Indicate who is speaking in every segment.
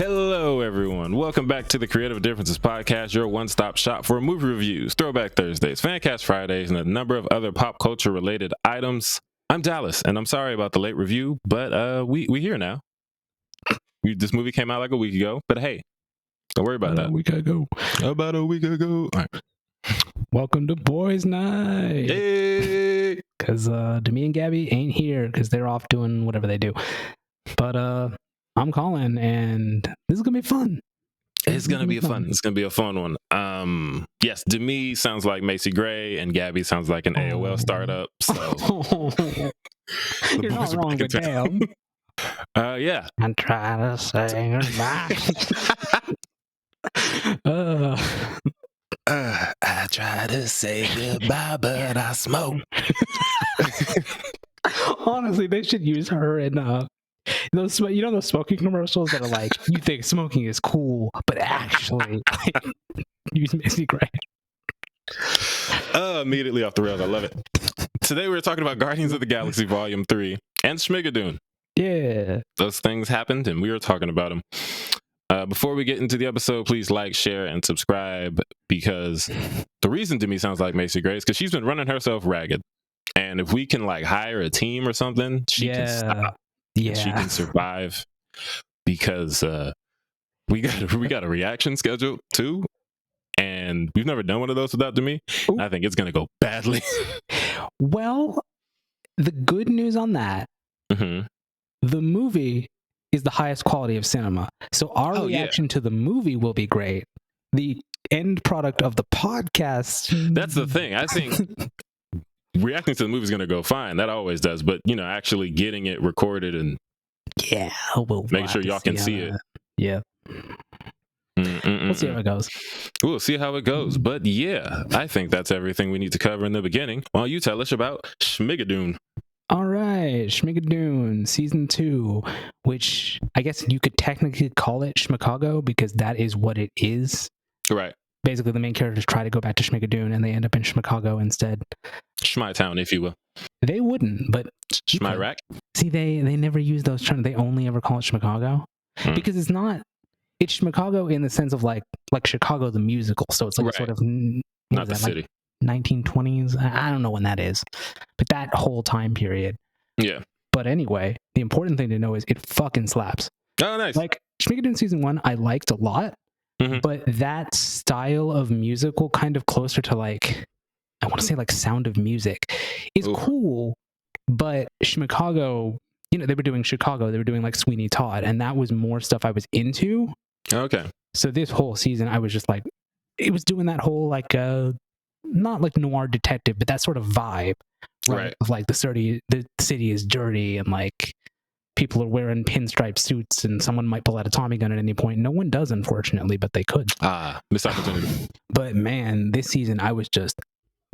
Speaker 1: Hello, everyone. Welcome back to the Creative Differences Podcast, your one-stop shop for movie reviews, Throwback Thursdays, Fancast Fridays, and a number of other pop culture-related items. I'm Dallas, and I'm sorry about the late review, but we here now. This movie came out like a week ago, but hey, don't worry about that. About a week ago. All right.
Speaker 2: Welcome to Boys Night.
Speaker 1: Hey!
Speaker 2: Because Demi and Gaby ain't here because they're off doing whatever they do. But I'm Colin, and this is gonna be fun.
Speaker 1: It's gonna be fun. It's gonna be a fun one. Yes, Demi sounds like Macy Gray, and Gaby sounds like an AOL startup. So
Speaker 2: you're not wrong, but damn.
Speaker 1: Yeah.
Speaker 2: I'm trying to say goodbye.
Speaker 1: I try to say goodbye, but I smoke.
Speaker 2: Honestly, they should use her in those smoking commercials that are like, you think smoking is cool, but actually use Macy Gray.
Speaker 1: Immediately off the rails. I love it. Today we're talking about Guardians of the Galaxy Volume 3 and Schmigadoon.
Speaker 2: Yeah.
Speaker 1: Those things happened, and we were talking about them. Before we get into the episode, please like, share, and subscribe, because the reason Demi sounds like Macy Gray is because she's been running herself ragged. And if we can like hire a team or something, she can stop. Yeah. She can survive, because we got a reaction scheduled too. And we've never done one of those without Demi. I think it's going to go badly.
Speaker 2: Well, the good news on that, the movie is the highest quality of cinema. So our reaction to the movie will be great. The end product of the podcast...
Speaker 1: That's the thing. I think reacting to the movie is going to go fine. That always does. But, actually getting it recorded and making sure y'all can see it.
Speaker 2: Yeah. We'll see how it goes.
Speaker 1: We'll see how it goes. But yeah, I think that's everything we need to cover in the beginning. Why don't you tell us about Schmigadoon?
Speaker 2: All right, Schmigadoon Season 2, which I guess you could technically call it Schmicago because that is what it is.
Speaker 1: Right.
Speaker 2: Basically, the main characters try to go back to Schmigadoon and they end up in Schmicago instead.
Speaker 1: Schmi-town, if you will.
Speaker 2: They wouldn't, but...
Speaker 1: Schmi-rack?
Speaker 2: See, they never use those terms. They only ever call it Schmicago. Because it's not... It's Schmicago in the sense of like Chicago the musical. So it's like sort of...
Speaker 1: Not the city.
Speaker 2: 1920s. I don't know when that is, but that whole time period.
Speaker 1: Yeah.
Speaker 2: But anyway, the important thing to know is it fucking slaps.
Speaker 1: Oh, nice.
Speaker 2: Like Schmigadoon Season 1, I liked a lot, but that style of musical, kind of closer to like, I want to say like Sound of Music, is cool. But Schmicago, they were doing Chicago. They were doing like Sweeney Todd, and that was more stuff I was into.
Speaker 1: Okay.
Speaker 2: So this whole season, I was just like, it was doing that whole like not like noir detective, but that sort of vibe, right? Of like the city is dirty, and like people are wearing pinstripe suits, and someone might pull out a Tommy gun at any point. No one does, unfortunately, but they could.
Speaker 1: Missed opportunity.
Speaker 2: But man, this season I was just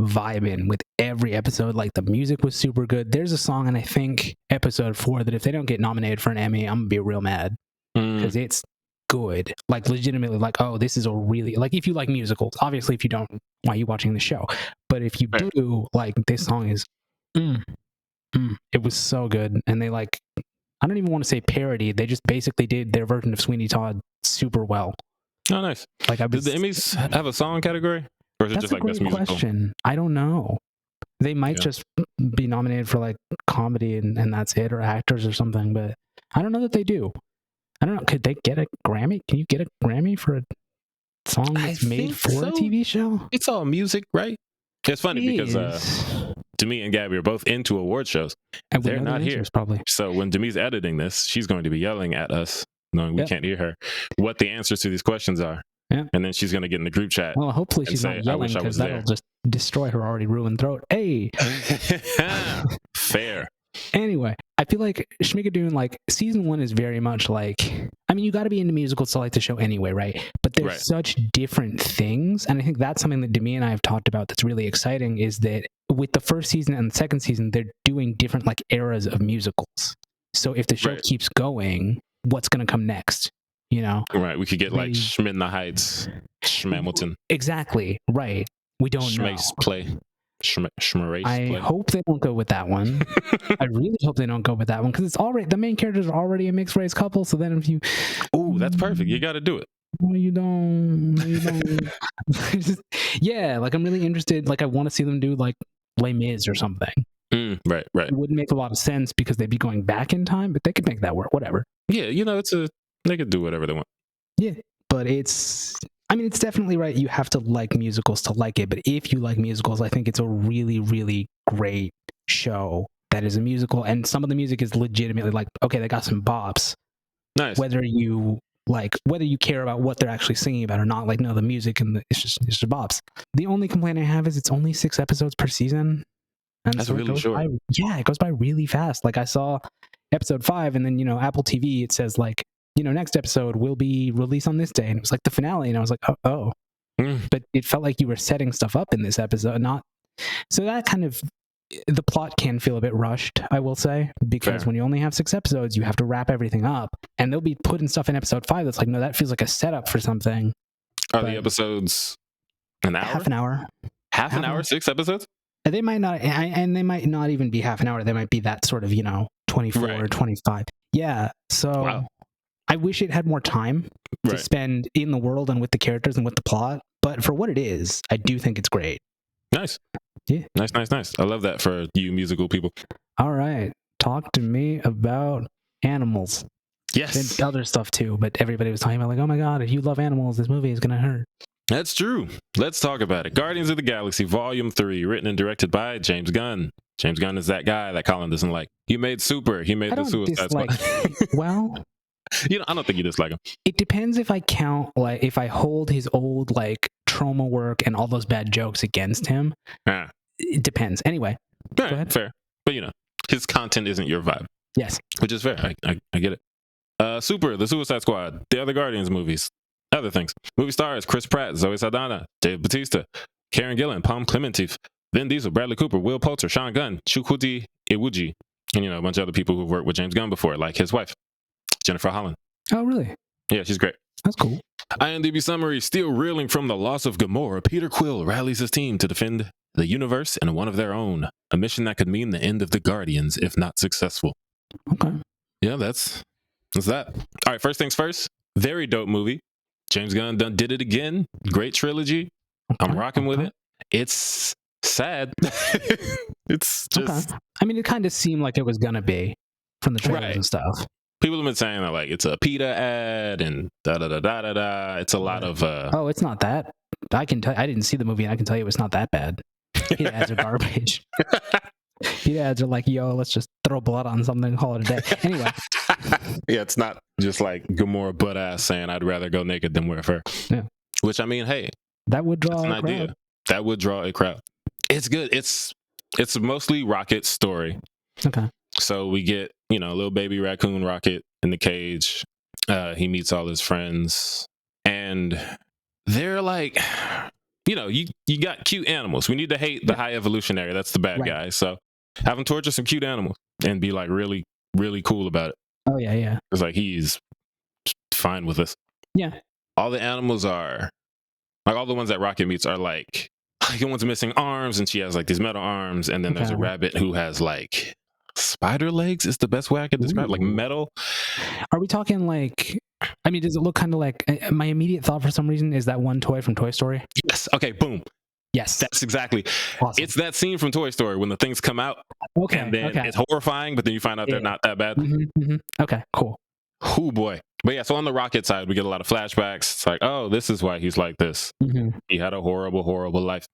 Speaker 2: vibing with every episode. Like the music was super good. There's a song in I think episode 4 that if they don't get nominated for an Emmy, I'm gonna be real mad because it's good, like legitimately, like, oh, this is a really, like, if you like musicals, obviously if you don't, why are you watching the show? But if you do, like, this song is it was so good. And they like, I don't even want to say parody, they just basically did their version of Sweeney Todd super well.
Speaker 1: Oh, nice.
Speaker 2: Like,
Speaker 1: did the Emmys have a song category, or is it just like best musical?
Speaker 2: Question. I don't know. They might just be nominated for like comedy and that's it, or actors or something, but I don't know that they do. I don't know. Could they get a Grammy? Can you get a Grammy for a song that's made for a TV show?
Speaker 1: It's all music, right? It's funny because Demi and Gaby are both into award shows. And they're not here.
Speaker 2: Probably.
Speaker 1: So when Demi's editing this, she's going to be yelling at us, knowing we can't hear her, what the answers to these questions are. Yeah. And then she's going to get in the group chat.
Speaker 2: Well, hopefully she's not yelling, because that'll just destroy her already ruined throat. Hey!
Speaker 1: Fair.
Speaker 2: Anyway, I feel like Schmigadoon, like, season 1 is very much like, I mean, you got to be into musicals to like the show anyway, right? But there's such different things. And I think that's something that Demi and I have talked about that's really exciting, is that with the first season and the second season, they're doing different, like, eras of musicals. So if the show keeps going, what's going to come next? Right,
Speaker 1: we could get like Schmin the Heights, Schmamilton.
Speaker 2: Exactly, right. We don't know.
Speaker 1: Play.
Speaker 2: I hope they don't go with that one. I really hope they don't go with that one, because it's already, the main characters are already a mixed race couple. So then if you,
Speaker 1: oh, that's perfect. You got to do it.
Speaker 2: No, you don't. No, you don't. Yeah, like I'm really interested. Like I want to see them do like Les Mis or something.
Speaker 1: Right.
Speaker 2: It wouldn't make a lot of sense because they'd be going back in time, but they could make that work. Whatever.
Speaker 1: Yeah, they could do whatever they want.
Speaker 2: Yeah, but it's definitely right. You have to like musicals to like it. But if you like musicals, I think it's a really, really great show that is a musical, and some of the music is legitimately like, okay, they got some bops.
Speaker 1: Nice.
Speaker 2: Whether you care about what they're actually singing about or not, like, no, the music and it's just bops. The only complaint I have is it's only 6 episodes per season. And
Speaker 1: that's
Speaker 2: so
Speaker 1: really short.
Speaker 2: It goes by really fast. Like I saw episode 5 and then, Apple TV, it says like, next episode will be released on this day. And it was like the finale. And I was like, oh. But it felt like you were setting stuff up in this episode. So that kind of, the plot can feel a bit rushed, I will say, because when you only have 6 episodes, you have to wrap everything up, and they'll be putting stuff in episode 5 that's like, no, that feels like a setup for something.
Speaker 1: Are the episodes an hour?
Speaker 2: Half an hour.
Speaker 1: Half an hour, 6 episodes?
Speaker 2: They might not, and they might not even be half an hour. They might be that sort of, 24 or 25. Yeah. So I wish it had more time to spend in the world and with the characters and with the plot. But for what it is, I do think it's great.
Speaker 1: Nice.
Speaker 2: Yeah.
Speaker 1: Nice. I love that for you musical people.
Speaker 2: All right. Talk to me about animals.
Speaker 1: Yes.
Speaker 2: And other stuff too, but everybody was talking about like, oh my God, if you love animals, this movie is going to hurt.
Speaker 1: That's true. Let's talk about it. Guardians of the Galaxy Volume 3, written and directed by James Gunn. James Gunn is that guy that Colin doesn't like. He made Super. He made the Suicide Squad.
Speaker 2: Well,
Speaker 1: I don't think you dislike him.
Speaker 2: It depends if I count, like, if I hold his old, like, trauma work and all those bad jokes against him. It depends. Anyway, go ahead.
Speaker 1: Fair. But, his content isn't your vibe.
Speaker 2: Yes.
Speaker 1: Which is fair. I get it. Super, the Suicide Squad, the other Guardians movies, other things. Movie stars Chris Pratt, Zoe Saldana, Dave Bautista, Karen Gillan, Palm Clementif, Vin Diesel, Bradley Cooper, Will Poulter, Sean Gunn, Chukwudi Iwuji, and a bunch of other people who've worked with James Gunn before, like his wife, Jennifer Holland.
Speaker 2: Oh, really?
Speaker 1: Yeah, she's great.
Speaker 2: That's cool.
Speaker 1: IMDb summary: still reeling from the loss of Gamora, Peter Quill rallies his team to defend the universe and one of their own, a mission that could mean the end of the Guardians if not successful.
Speaker 2: Okay.
Speaker 1: Yeah, that's that. All right, first things first. Very dope movie. James Gunn did it again. Great trilogy. Okay. I'm rocking with it. It's sad. It's just...
Speaker 2: Okay. It kind of seemed like it was going to be from the trailers and stuff.
Speaker 1: People have been saying that, like, it's a PETA ad and da-da-da-da-da-da. It's a lot of...
Speaker 2: Oh, it's not that. I can tell. I didn't see the movie, and I can tell you it's not that bad. PETA ads are garbage. PETA ads are like, yo, let's just throw blood on something and call it a day. Anyway.
Speaker 1: Yeah, it's not just like Gamora butt ass saying, I'd rather go naked than wear fur.
Speaker 2: Yeah.
Speaker 1: Which, hey,
Speaker 2: that would draw
Speaker 1: an
Speaker 2: a crowd.
Speaker 1: idea. That would draw a crowd. It's good. It's mostly Rocket's story.
Speaker 2: Okay.
Speaker 1: So we get, little baby raccoon Rocket in the cage. He meets all his friends, and they're like, you got cute animals. We need to hate the high evolutionary. That's the bad guy. So have him torture some cute animals and be like really, really cool about it.
Speaker 2: Oh, yeah.
Speaker 1: It's like he's fine with this.
Speaker 2: Yeah.
Speaker 1: All the animals are, like, all the ones that Rocket meets are like the one's missing arms, and she has like these metal arms, and then there's a rabbit who has like spider legs is the best way I could describe it. Like metal.
Speaker 2: Are we talking like, does it look kind of like, my immediate thought for some reason is that one toy from Toy Story?
Speaker 1: Yes. Okay, boom.
Speaker 2: Yes.
Speaker 1: That's exactly. Awesome. It's that scene from Toy Story when the things come out.
Speaker 2: Okay.
Speaker 1: And then it's horrifying, but then you find out they're not that bad.
Speaker 2: Okay, cool.
Speaker 1: Oh boy. But yeah, so on the Rocket side, we get a lot of flashbacks. It's like, oh, this is why he's like this. He had a horrible, horrible life.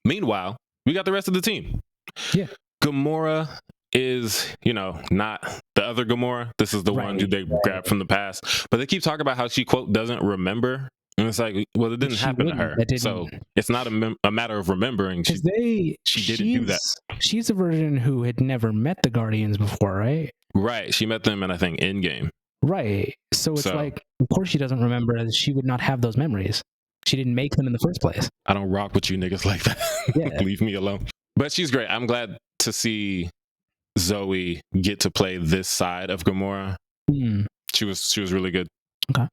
Speaker 1: Meanwhile, we got the rest of the team.
Speaker 2: Yeah.
Speaker 1: Gamora is, not the other Gamora. This is the one who they grabbed from the past. But they keep talking about how she, quote, doesn't remember. And it's like, well, it didn't happen to her. So it's not a matter of remembering. She didn't do that.
Speaker 2: She's a version who had never met the Guardians before, right?
Speaker 1: Right. She met them in, I think, Endgame.
Speaker 2: Right. So it's like, of course she doesn't remember, as she would not have those memories. She didn't make them in the first place. I
Speaker 1: don't rock with you niggas like that. Yeah. Leave me alone. But she's great. I'm glad to see Zoe get to play this side of Gamora. She was really good.
Speaker 2: Okay.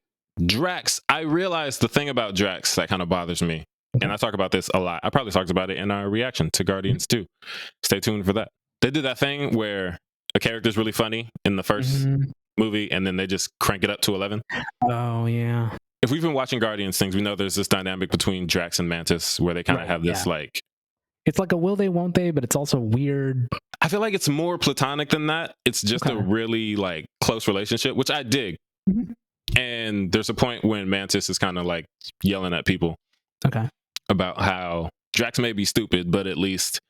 Speaker 1: Drax, I realized the thing about Drax that kind of bothers me And I talk about this a lot. I probably talked about it in our reaction to Guardians 2. Stay tuned for that. They did that thing where a character's really funny in the first movie, and then they just crank it up to 11.
Speaker 2: Oh, yeah.
Speaker 1: If we've been watching Guardians things, we know there's this dynamic between Drax and Mantis where they kind of have this like...
Speaker 2: It's like a will they, won't they, but it's also weird.
Speaker 1: I feel like it's more platonic than that. It's just a really like close relationship, which I dig. And there's a point when Mantis is kind of like yelling at people about how Drax may be stupid, but at least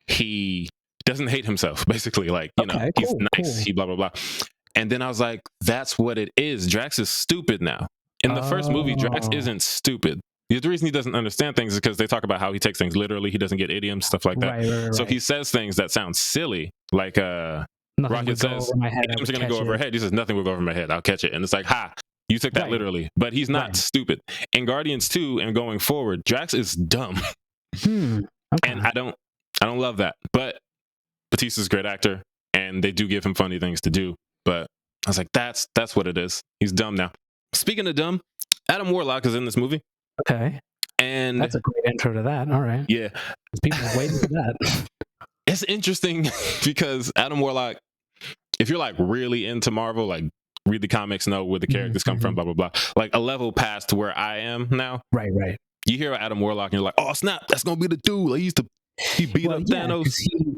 Speaker 1: he doesn't hate himself, basically. Like, you know, he's nice, he blah, blah, blah. And then I was like, that's what it is. Drax is stupid now. In the first movie, Drax isn't stupid. The reason he doesn't understand things is because they talk about how he takes things literally. He doesn't get idioms, stuff like that. Right. So he says things that sound silly, like Rocket says, "Items are going to go over her head." He says, "Nothing will go over my head. I'll catch it." And it's like, ha, you took that literally. But he's not stupid. In Guardians 2 and going forward, Drax is dumb. And I don't love that. But Batista's a great actor, and they do give him funny things to do. But I was like, that's what it is. He's dumb now. Speaking of dumb, Adam Warlock is in this movie.
Speaker 2: Okay.
Speaker 1: And
Speaker 2: that's a great intro to that. All right.
Speaker 1: Yeah.
Speaker 2: People are waiting for that.
Speaker 1: It's interesting because Adam Warlock, if you're like really into Marvel, like read the comics, know where the characters come from, blah, blah, blah. Like a level past where I am now.
Speaker 2: Right.
Speaker 1: You hear about Adam Warlock and you're like, oh, snap, that's going to be the dude. Like, he beat up Thanos.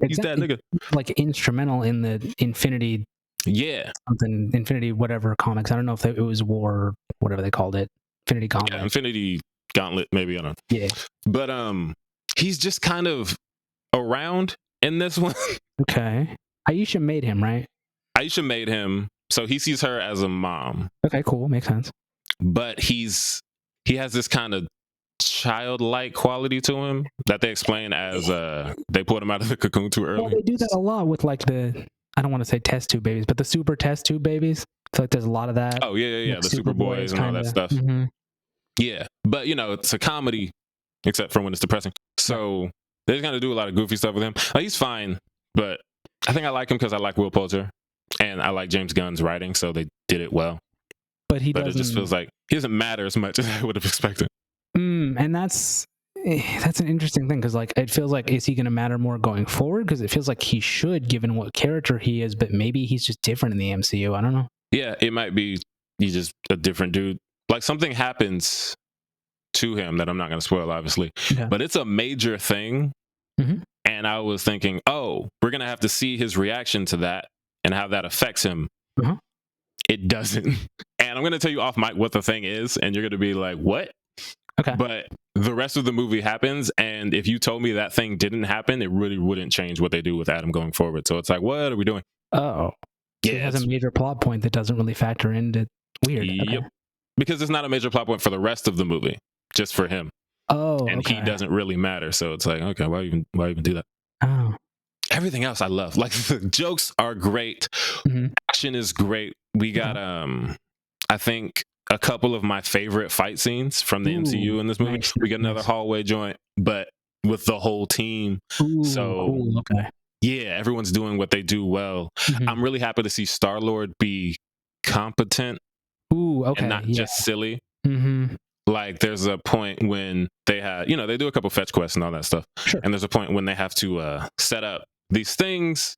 Speaker 1: He's that nigga.
Speaker 2: Like instrumental in the Infinity.
Speaker 1: Yeah.
Speaker 2: Something, Infinity whatever comics. I don't know if it was War, whatever they called it. Infinity Gauntlet.
Speaker 1: Yeah, Infinity Gauntlet, maybe, I don't know.
Speaker 2: Yeah.
Speaker 1: But he's just kind of around in this one.
Speaker 2: Okay. Aisha made him, right?
Speaker 1: Aisha made him, so he sees her as a mom.
Speaker 2: Okay, cool. Makes sense.
Speaker 1: But he has this kind of childlike quality to him that they explain as they pulled him out of the cocoon too early.
Speaker 2: Well, they do that a lot with like I don't want to say test tube babies, but the super test tube babies. So like there's a lot of that.
Speaker 1: Oh, yeah. Like the super boys and all that stuff. Yeah. But, you know, it's a comedy, except for when it's depressing. So they're just going to do a lot of goofy stuff with him. Like, he's fine, but I think I like him because I like Will Poulter and I like James Gunn's writing, so they did it well. But it just feels like he doesn't matter as much as I would have expected.
Speaker 2: And that's an interesting thing because like it feels like, is he going to matter more going forward? Because it feels like he should, given what character he is, but maybe he's just different in the MCU. I don't know.
Speaker 1: Yeah, it might be he's just a different dude. Like something happens to him that I'm not going to spoil, obviously, but it's a major thing. And I was thinking, oh, we're going to have to see his reaction to that and how that affects him. It doesn't. And I'm going to tell you off mic what the thing is, and you're going to be like, what?
Speaker 2: Okay.
Speaker 1: But the rest of the movie happens, and if you told me that thing didn't happen, it really wouldn't change what they do with Adam going forward. So it's like, what are we doing?
Speaker 2: Oh. So it has a major plot point that doesn't really factor into weird.
Speaker 1: Yep.
Speaker 2: Okay.
Speaker 1: Because it's not a major plot point for the rest of the movie, just for him.
Speaker 2: Oh,
Speaker 1: and he doesn't really matter. So it's like, okay, why even do that?
Speaker 2: Oh.
Speaker 1: Everything else I love. Like the jokes are great. Action is great. We got I think a couple of my favorite fight scenes from the MCU in this movie. We got another hallway joint, but with the whole team. So yeah, everyone's doing what they do well. I'm really happy to see Star-Lord be competent and not just silly. Like there's a point when they have, they do a couple fetch quests and all that stuff. And there's a point when they have to set up these things.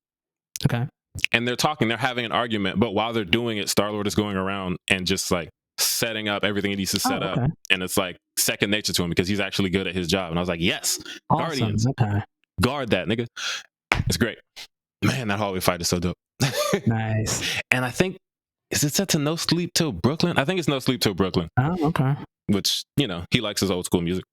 Speaker 1: And they're having an argument, but while they're doing it, Star-Lord is going around and just like setting up everything he needs to set up. And it's like second nature to him because he's actually good at his job. And I was like, yes, Guardians, guard that, nigga. It's great. Man, that hallway fight is so dope.
Speaker 2: Nice.
Speaker 1: And I think, is it set to No Sleep Till Brooklyn? I think it's No Sleep Till Brooklyn.
Speaker 2: Oh, okay.
Speaker 1: Which, he likes his old school music.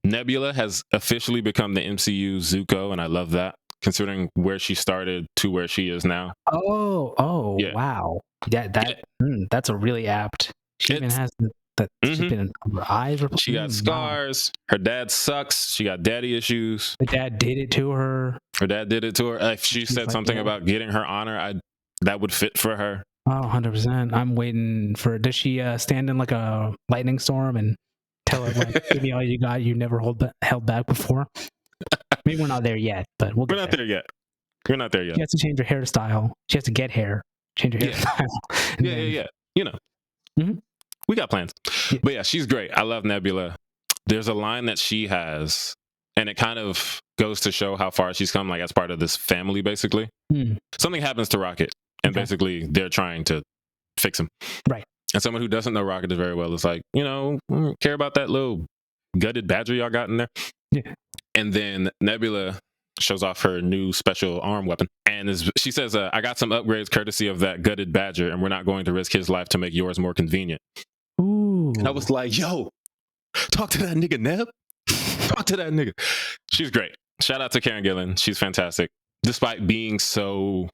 Speaker 1: Nebula has officially become the MCU Zuko, and I love that, considering where she started to where she is now.
Speaker 2: Oh, yeah. Wow. That's a really apt. She even has she's been in her eyes.
Speaker 1: She got scars. Her dad sucks. She got daddy issues.
Speaker 2: The dad did it to her.
Speaker 1: Her dad did it to her. If she said like, something about getting her honor, that would fit for her.
Speaker 2: Oh, 100%. I'm waiting for. Does she stand in like a lightning storm and tell her like, "Give me all you got. You never held back before." Maybe we're not there yet, but we're
Speaker 1: not there yet. We're not there yet.
Speaker 2: She has to change her hairstyle. She has to get hair. Change her hairstyle.
Speaker 1: Yeah. We got plans. But yeah, she's great. I love Nebula. there's a line that she has, and it kind of goes to show how far she's come, like as part of this family, basically. Something happens to Rocket, and basically they're trying to fix him.
Speaker 2: Right.
Speaker 1: And someone who doesn't know Rocket very well is like, care about that little gutted badger y'all got in there?
Speaker 2: Yeah.
Speaker 1: And then Nebula shows off her new special arm weapon. And she says, I got some upgrades courtesy of that gutted badger, and we're not going to risk his life to make yours more convenient.
Speaker 2: Ooh.
Speaker 1: And I was like, yo, talk to that nigga, Neb. Talk to that nigga. She's great. Shout out to Karen Gillan. She's fantastic. Despite being so,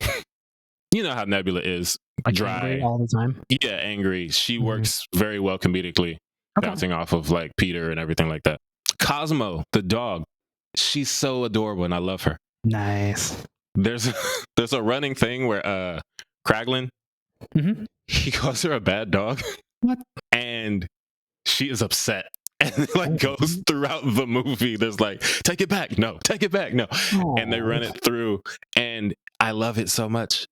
Speaker 1: you know how Nebula is,
Speaker 2: like
Speaker 1: dry
Speaker 2: angry all the time.
Speaker 1: Yeah, angry. She works very well comedically, bouncing off of like Peter and everything like that. Cosmo, the dog, she's so adorable, and I love her.
Speaker 2: Nice.
Speaker 1: There's a running thing where Kraglin, he calls her a bad dog.
Speaker 2: What?
Speaker 1: And she is upset. And it like goes throughout the movie. There's like, take it back. No, take it back. No. Aww. And they run it through. And I love it so much.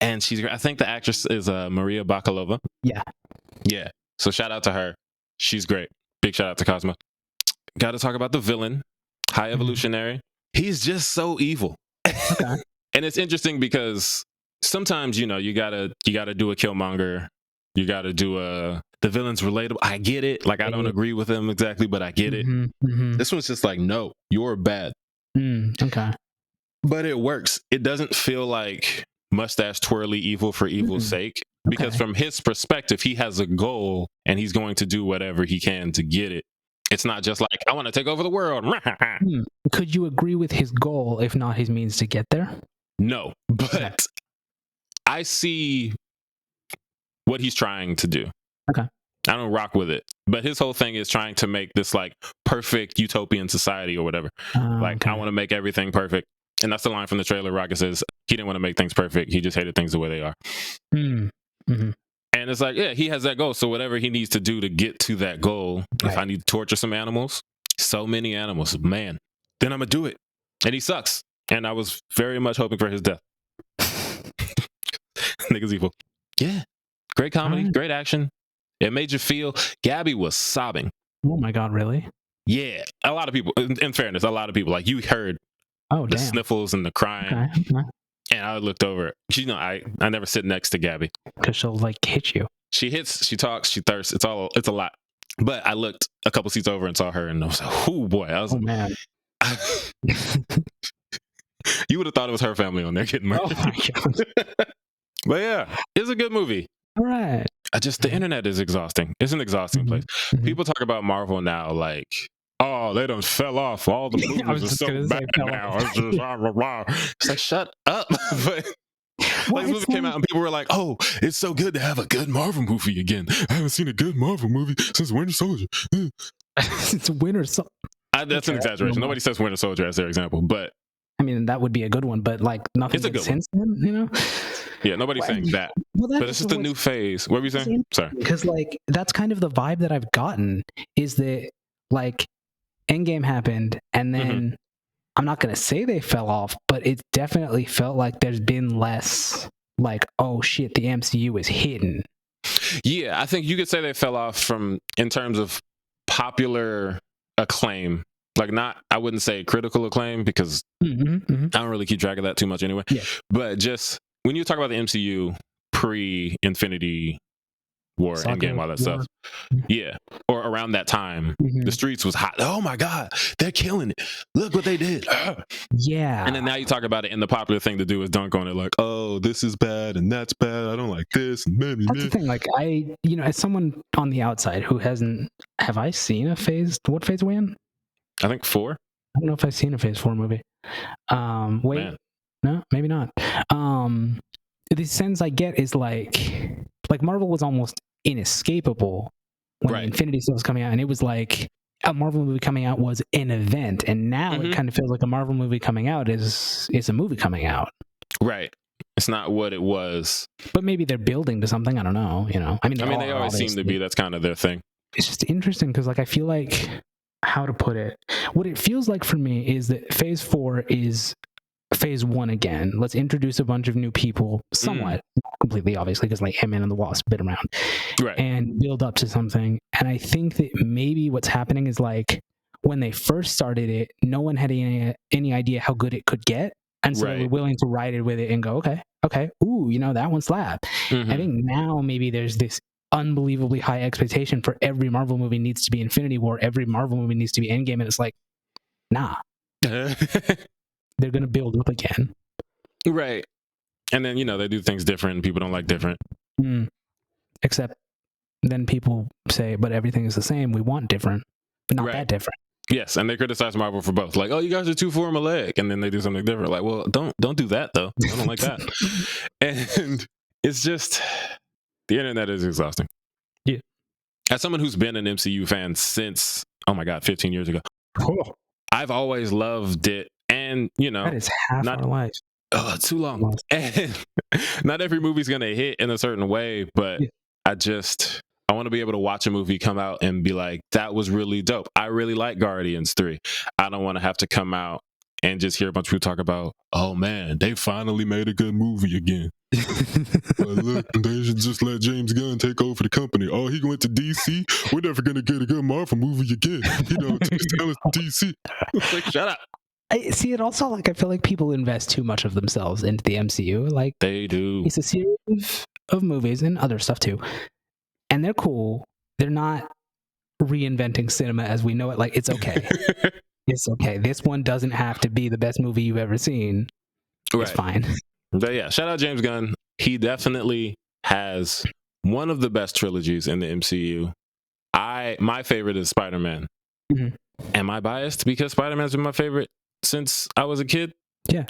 Speaker 1: And I think the actress is Maria Bakalova.
Speaker 2: Yeah.
Speaker 1: Yeah. So shout out to her. She's great. Big shout out to Cosmo. Got to talk about the villain, High Evolutionary. He's just so evil.
Speaker 2: Okay.
Speaker 1: And it's interesting because sometimes, you gotta do a Killmonger. You got to do the villain's relatable. I get it. Like, I don't agree with him exactly, but I get it. This one's just like, no, you're bad.
Speaker 2: Okay.
Speaker 1: But it works. It doesn't feel like mustache twirly evil for evil's sake. Because from his perspective, he has a goal and he's going to do whatever he can to get it. It's not just like, I want to take over the world.
Speaker 2: Could you agree with his goal, if not his means to get there?
Speaker 1: No, but I see what he's trying to do.
Speaker 2: Okay.
Speaker 1: I don't rock with it. But his whole thing is trying to make this like perfect utopian society or whatever. Like, I want to make everything perfect. And that's the line from the trailer. Rocket says he didn't want to make things perfect. He just hated things the way they are. And it's like, yeah, he has that goal. So whatever he needs to do to get to that goal, if I need to torture some animals, so many animals, man, then I'm going to do it. And he sucks. And I was very much hoping for his death. Nigga's evil. Yeah. Great comedy, great action. It made you feel. Gaby was sobbing.
Speaker 2: Oh my God, really?
Speaker 1: Yeah. A lot of people, in fairness, a lot of people, like, you heard the sniffles and the crying.
Speaker 2: Okay.
Speaker 1: And I looked over. I never sit next to Gaby.
Speaker 2: Because she'll like hit you.
Speaker 1: She hits, she talks, she thirsts. It's a lot. But I looked a couple seats over and saw her, and I was like, oh boy.
Speaker 2: Man.
Speaker 1: You would have thought it was her family on there getting murdered.
Speaker 2: Oh my God.
Speaker 1: But yeah, it's a good movie.
Speaker 2: All right.
Speaker 1: The internet is exhausting. It's an exhausting place. People talk about Marvel now like, oh, they done fell off. All the movies are so bad now. It's like, shut up. But this movie came out and people were like, oh, it's so good to have a good Marvel movie again. I haven't seen a good Marvel movie since Winter Soldier.
Speaker 2: Since Winter Soldier.
Speaker 1: That's an exaggeration. Nobody says Winter Soldier as their example, but
Speaker 2: I mean, that would be a good one, but like nothing since then,
Speaker 1: Yeah, nobody's saying that. Well, but it's just a new phase. What were you saying? Sorry.
Speaker 2: Because like that's kind of the vibe that I've gotten is that like Endgame happened and then I'm not going to say they fell off, but it definitely felt like there's been less like, oh shit, the MCU is hidden.
Speaker 1: Yeah, I think you could say they fell off in terms of popular acclaim. Like I wouldn't say critical acclaim because I don't really keep track of that too much anyway. Yeah. But just when you talk about the MCU pre-Infinity War, Endgame, all that stuff. Yeah. Or around that time, the streets was hot. Oh my God, they're killing it. Look what they did.
Speaker 2: Yeah.
Speaker 1: And then now you talk about it and the popular thing to do is dunk on it like, oh, this is bad and that's bad. I don't like this. And
Speaker 2: that's the thing. Like as someone on the outside who have I seen what phase are we in?
Speaker 1: I think 4.
Speaker 2: I don't know if I've seen a Phase 4 movie. Wait, man. No, maybe not. The sense I get is like Marvel was almost inescapable when Infinity War was coming out, and it was like a Marvel movie coming out was an event, and now it kind of feels like a Marvel movie coming out is a movie coming out.
Speaker 1: Right. It's not what it was.
Speaker 2: But maybe they're building to something. I don't know. I mean,
Speaker 1: they always seem to be. That's kind of their thing.
Speaker 2: It's just interesting because like I feel like. How to put it? What it feels like for me is that Phase 4 is phase one again. Let's introduce a bunch of new people, somewhat, not completely, obviously, because like Ant-Man and the Wasp been around,
Speaker 1: Right.
Speaker 2: and build up to something. And I think that maybe what's happening is like when they first started it, no one had any idea how good it could get, and so they were willing to ride it with it and go, okay, ooh, you know, that one slapped. I think now maybe there's this unbelievably high expectation for every Marvel movie needs to be Infinity War, every Marvel movie needs to be Endgame, and it's like, nah. They're gonna build up again,
Speaker 1: right? And then, you know, they do things different and people don't like different.
Speaker 2: Except then people say, but everything is the same, we want different, but not that different.
Speaker 1: Yes, and they criticize Marvel for both, like, oh, you guys are too formulaic, and then they do something different, like, well, don't do that though, I don't like that. And it's just, the internet is exhausting.
Speaker 2: Yeah,
Speaker 1: as someone who's been an MCU fan since, oh my god, 15 years ago, I've always loved it. And, you know,
Speaker 2: that is half our life.
Speaker 1: Oh, too long. And not every movie's gonna hit in a certain way, but I want to be able to watch a movie come out and be like, that was really dope. I really like Guardians 3. I don't want to have to come out and just hear a bunch of people talk about, oh man, they finally made a good movie again. Look, they should just let James Gunn take over the company. Oh, he went to DC. We're never gonna get a good Marvel movie again. You know, tell us DC. Like, shut up.
Speaker 2: I see it also, like, I feel like people invest too much of themselves into the MCU. Like,
Speaker 1: they do.
Speaker 2: It's a series of movies and other stuff too, and they're cool. They're not reinventing cinema as we know it. Like, it's okay. It's okay. This one doesn't have to be the best movie you've ever seen. It's fine.
Speaker 1: But yeah, shout out James Gunn. He definitely has one of the best trilogies in the MCU. My favorite is Spider-Man. Am I biased because Spider-Man's been my favorite since I was a kid?
Speaker 2: Yeah.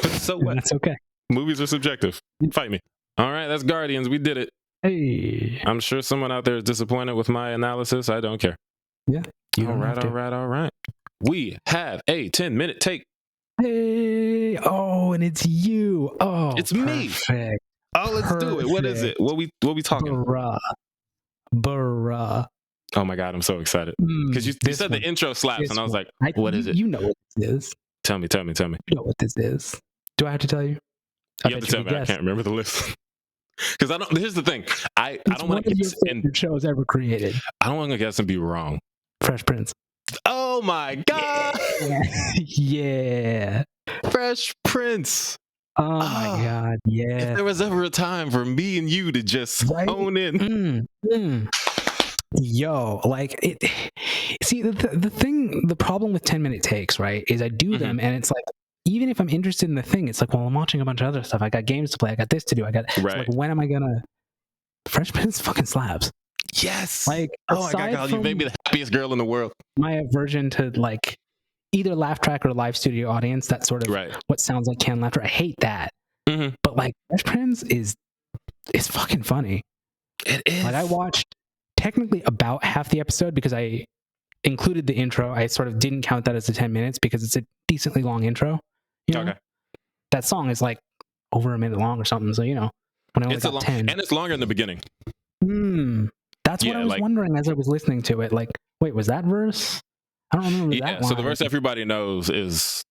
Speaker 1: So what?
Speaker 2: That's okay.
Speaker 1: Movies are subjective. Fight me. All right, that's Guardians. We did it.
Speaker 2: Hey.
Speaker 1: I'm sure someone out there is disappointed with my analysis. I don't care.
Speaker 2: Yeah.
Speaker 1: All right. We have a 10-minute take.
Speaker 2: Hey. Oh, and it's you. Oh,
Speaker 1: it's perfect. Me. Oh, let's do it. What is it? What we talking?
Speaker 2: Bruh.
Speaker 1: Oh my god, I'm so excited because you said the intro slaps, and I was like, "What is it?"
Speaker 2: You know what this is.
Speaker 1: Tell me.
Speaker 2: You know what this is. Do I have to tell you?
Speaker 1: You have to tell me. I can't remember the list because I don't. Here's the thing. I don't want to guess.
Speaker 2: And shows ever created.
Speaker 1: I don't want to guess and be wrong.
Speaker 2: Fresh Prince.
Speaker 1: Oh my god!
Speaker 2: Yeah.
Speaker 1: Fresh Prince.
Speaker 2: Oh my god! Yeah.
Speaker 1: If there was ever a time for me and you to just hone in.
Speaker 2: Yo, like it. See, the problem with 10-minute takes, right, is I do them, and it's like, even if I'm interested in the thing, it's like, well, I'm watching a bunch of other stuff. I got games to play. I got this to do. So like, when am I gonna? Fresh Prince fucking slaps.
Speaker 1: Yes.
Speaker 2: Like,
Speaker 1: oh my god, you made me the happiest girl in the world.
Speaker 2: My aversion to like either laugh track or live studio audience, that sort of what sounds like canned laughter. I hate that. But like, Fresh Prince is fucking funny.
Speaker 1: It is.
Speaker 2: Like, I watched technically about half the episode because I included the intro. I sort of didn't count that as the 10 minutes because it's a decently long intro. You know? Okay. That song is like over a minute long or something. So, you know, when I only got 10.
Speaker 1: And it's longer in the beginning.
Speaker 2: That's what I was wondering as I was listening to it. Like, wait, was that verse? I don't remember that one.
Speaker 1: So the verse everybody knows is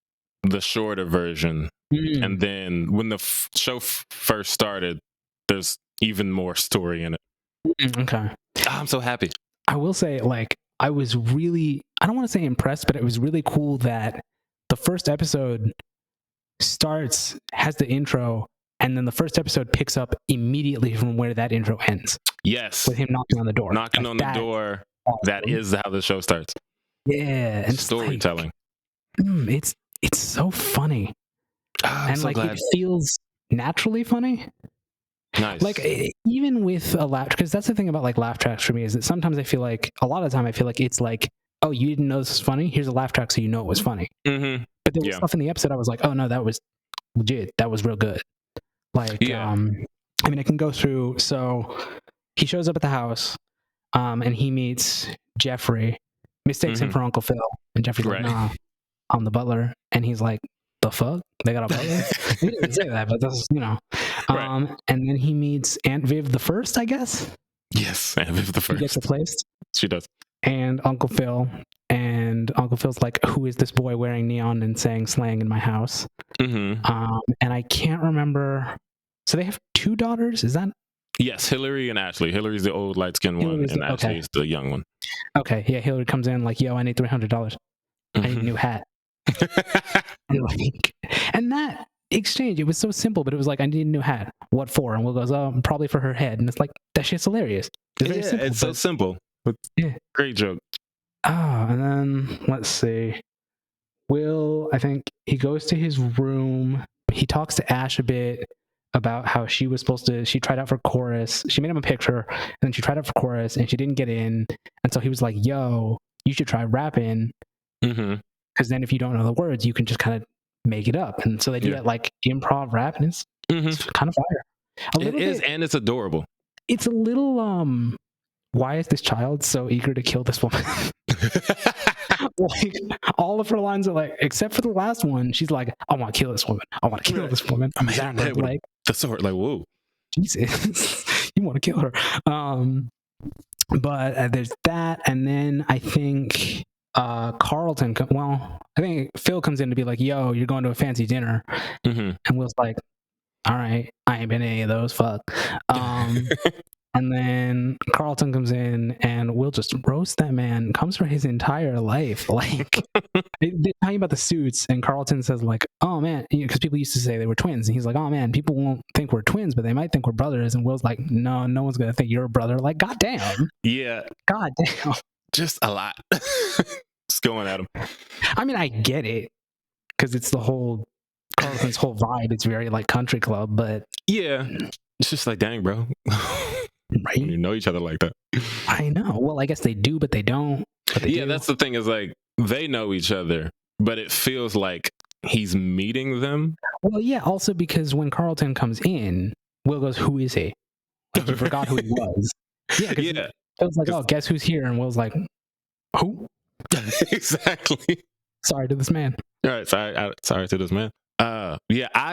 Speaker 1: the shorter version. And then when the show first started, there's even more story in it.
Speaker 2: Okay.
Speaker 1: I'm so happy.
Speaker 2: I will say, like, I was really, I don't want to say impressed, but it was really cool that the first episode has the intro, and then the first episode picks up immediately from where that intro ends.
Speaker 1: Yes.
Speaker 2: With him knocking on the door.
Speaker 1: Knocking on the door. That is how the show starts.
Speaker 2: Yeah. And
Speaker 1: storytelling.
Speaker 2: Like, it's so funny.
Speaker 1: I'm so glad.
Speaker 2: It feels naturally funny.
Speaker 1: Nice.
Speaker 2: Like, even with a laugh, because that's the thing about like laugh tracks for me, is that sometimes I feel like, a lot of the time I feel like it's like, oh, you didn't know this was funny? Here's a laugh track so you know it was funny. But there was stuff in the episode I was like, oh no, that was legit. That was real good. Like, I mean, I can go through. So he shows up at the house, and he meets Jeffrey, mistakes him for Uncle Phil, and Jeffrey's like, nah, I'm the butler. And he's like, the fuck? They got a butler? He didn't say that, but that's, you know. And then he meets Aunt Viv the First, I guess.
Speaker 1: Yes, Aunt Viv the First.
Speaker 2: He gets replaced.
Speaker 1: She does.
Speaker 2: And Uncle Phil. And Uncle Phil's like, who is this boy wearing neon and saying slang in my house? And I can't remember. So they have 2 daughters. Is that?
Speaker 1: Yes, Hillary and Ashley. Hillary's the old light-skinned one, and Ashley's the young one.
Speaker 2: Okay, yeah, Hillary comes in like, yo, I need $300. I need a new hat. And that exchange, it was so simple, but it was like, I need a new hat. What for? And Will goes, oh, probably for her head. And it's like, that shit's hilarious. It's very simple.
Speaker 1: It's so simple. Great joke.
Speaker 2: And then, let's see. Will, I think he goes to his room. He talks to Ash a bit about how she tried out for chorus. She made him a picture, and then she tried out for chorus, and she didn't get in. And so he was like, yo, you should try rapping. Because then if you don't know the words, you can just kind of make it up. And so they do that like improv rap, and it's kind of fire.
Speaker 1: It is, and it's adorable.
Speaker 2: It's a little, why is this child so eager to kill this woman? Like, all of her lines are like, except for the last one, she's like, I want to kill this woman. I want to kill this woman. I'm like,
Speaker 1: the sword, like, whoa.
Speaker 2: Jesus, you want to kill her. But there's that. And then I think Carlton, I think Phil comes in to be like, yo, you're going to a fancy dinner. And Will's like, all right, I ain't been to any of those, fuck. And then Carlton comes in and Will just roast that man, comes for his entire life. Like, they're talking about the suits, and Carlton says like, oh man, because people used to say they were twins. And he's like, oh man, people won't think we're twins, but they might think we're brothers. And Will's like, no one's going to think you're a brother. Like, goddamn.
Speaker 1: Yeah.
Speaker 2: Goddamn.
Speaker 1: Just a lot. Just going at him. I
Speaker 2: mean, I get it, because it's Carlton's whole vibe. It's very like country club, but.
Speaker 1: Yeah. It's just like, dang, bro. Right? You know each other like that.
Speaker 2: I know. Well, I guess they do, but they don't.
Speaker 1: That's the thing, is like, they know each other, but it feels like he's meeting them.
Speaker 2: Well, yeah, also because when Carlton comes in, Will goes, who is he? Like, you forgot who he was. Yeah. It was like, oh, guess who's here? And Will's like, who?
Speaker 1: Exactly.
Speaker 2: Sorry to this man.
Speaker 1: All right, sorry to this man.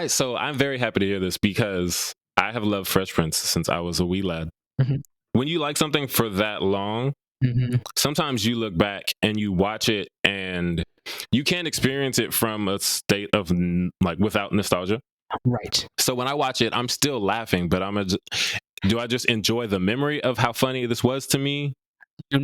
Speaker 1: So I'm very happy to hear this, because I have loved Fresh Prince since I was a wee lad. When you like something for that long, sometimes you look back and you watch it and you can't experience it from a state of like without nostalgia.
Speaker 2: Right.
Speaker 1: So when I watch it, I'm still laughing, but do I just enjoy the memory of how funny this was to me?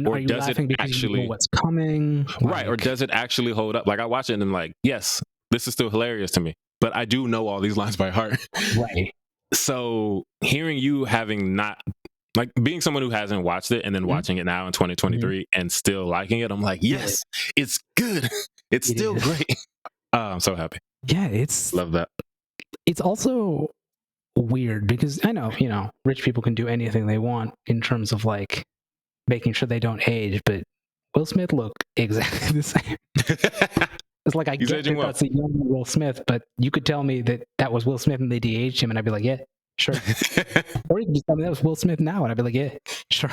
Speaker 2: Or does it actually, you know what's coming?
Speaker 1: Right. Or does it actually hold up? Like, I watch it and I'm like, yes, this is still hilarious to me, but I do know all these lines by heart.
Speaker 2: Right.
Speaker 1: So hearing you being someone who hasn't watched it and then watching it now in 2023 and still liking it, I'm like, yes, it's good. It's still great. I'm so happy.
Speaker 2: Yeah, love
Speaker 1: that.
Speaker 2: It's also weird because I know, rich people can do anything they want in terms of like making sure they don't age, but Will Smith looked exactly the same. It's like, I get that that's a young Will Smith, but you could tell me that was Will Smith and they de-aged him, and I'd be like, yeah, sure. Or you could just tell me that was Will Smith now, and I'd be like, yeah, sure.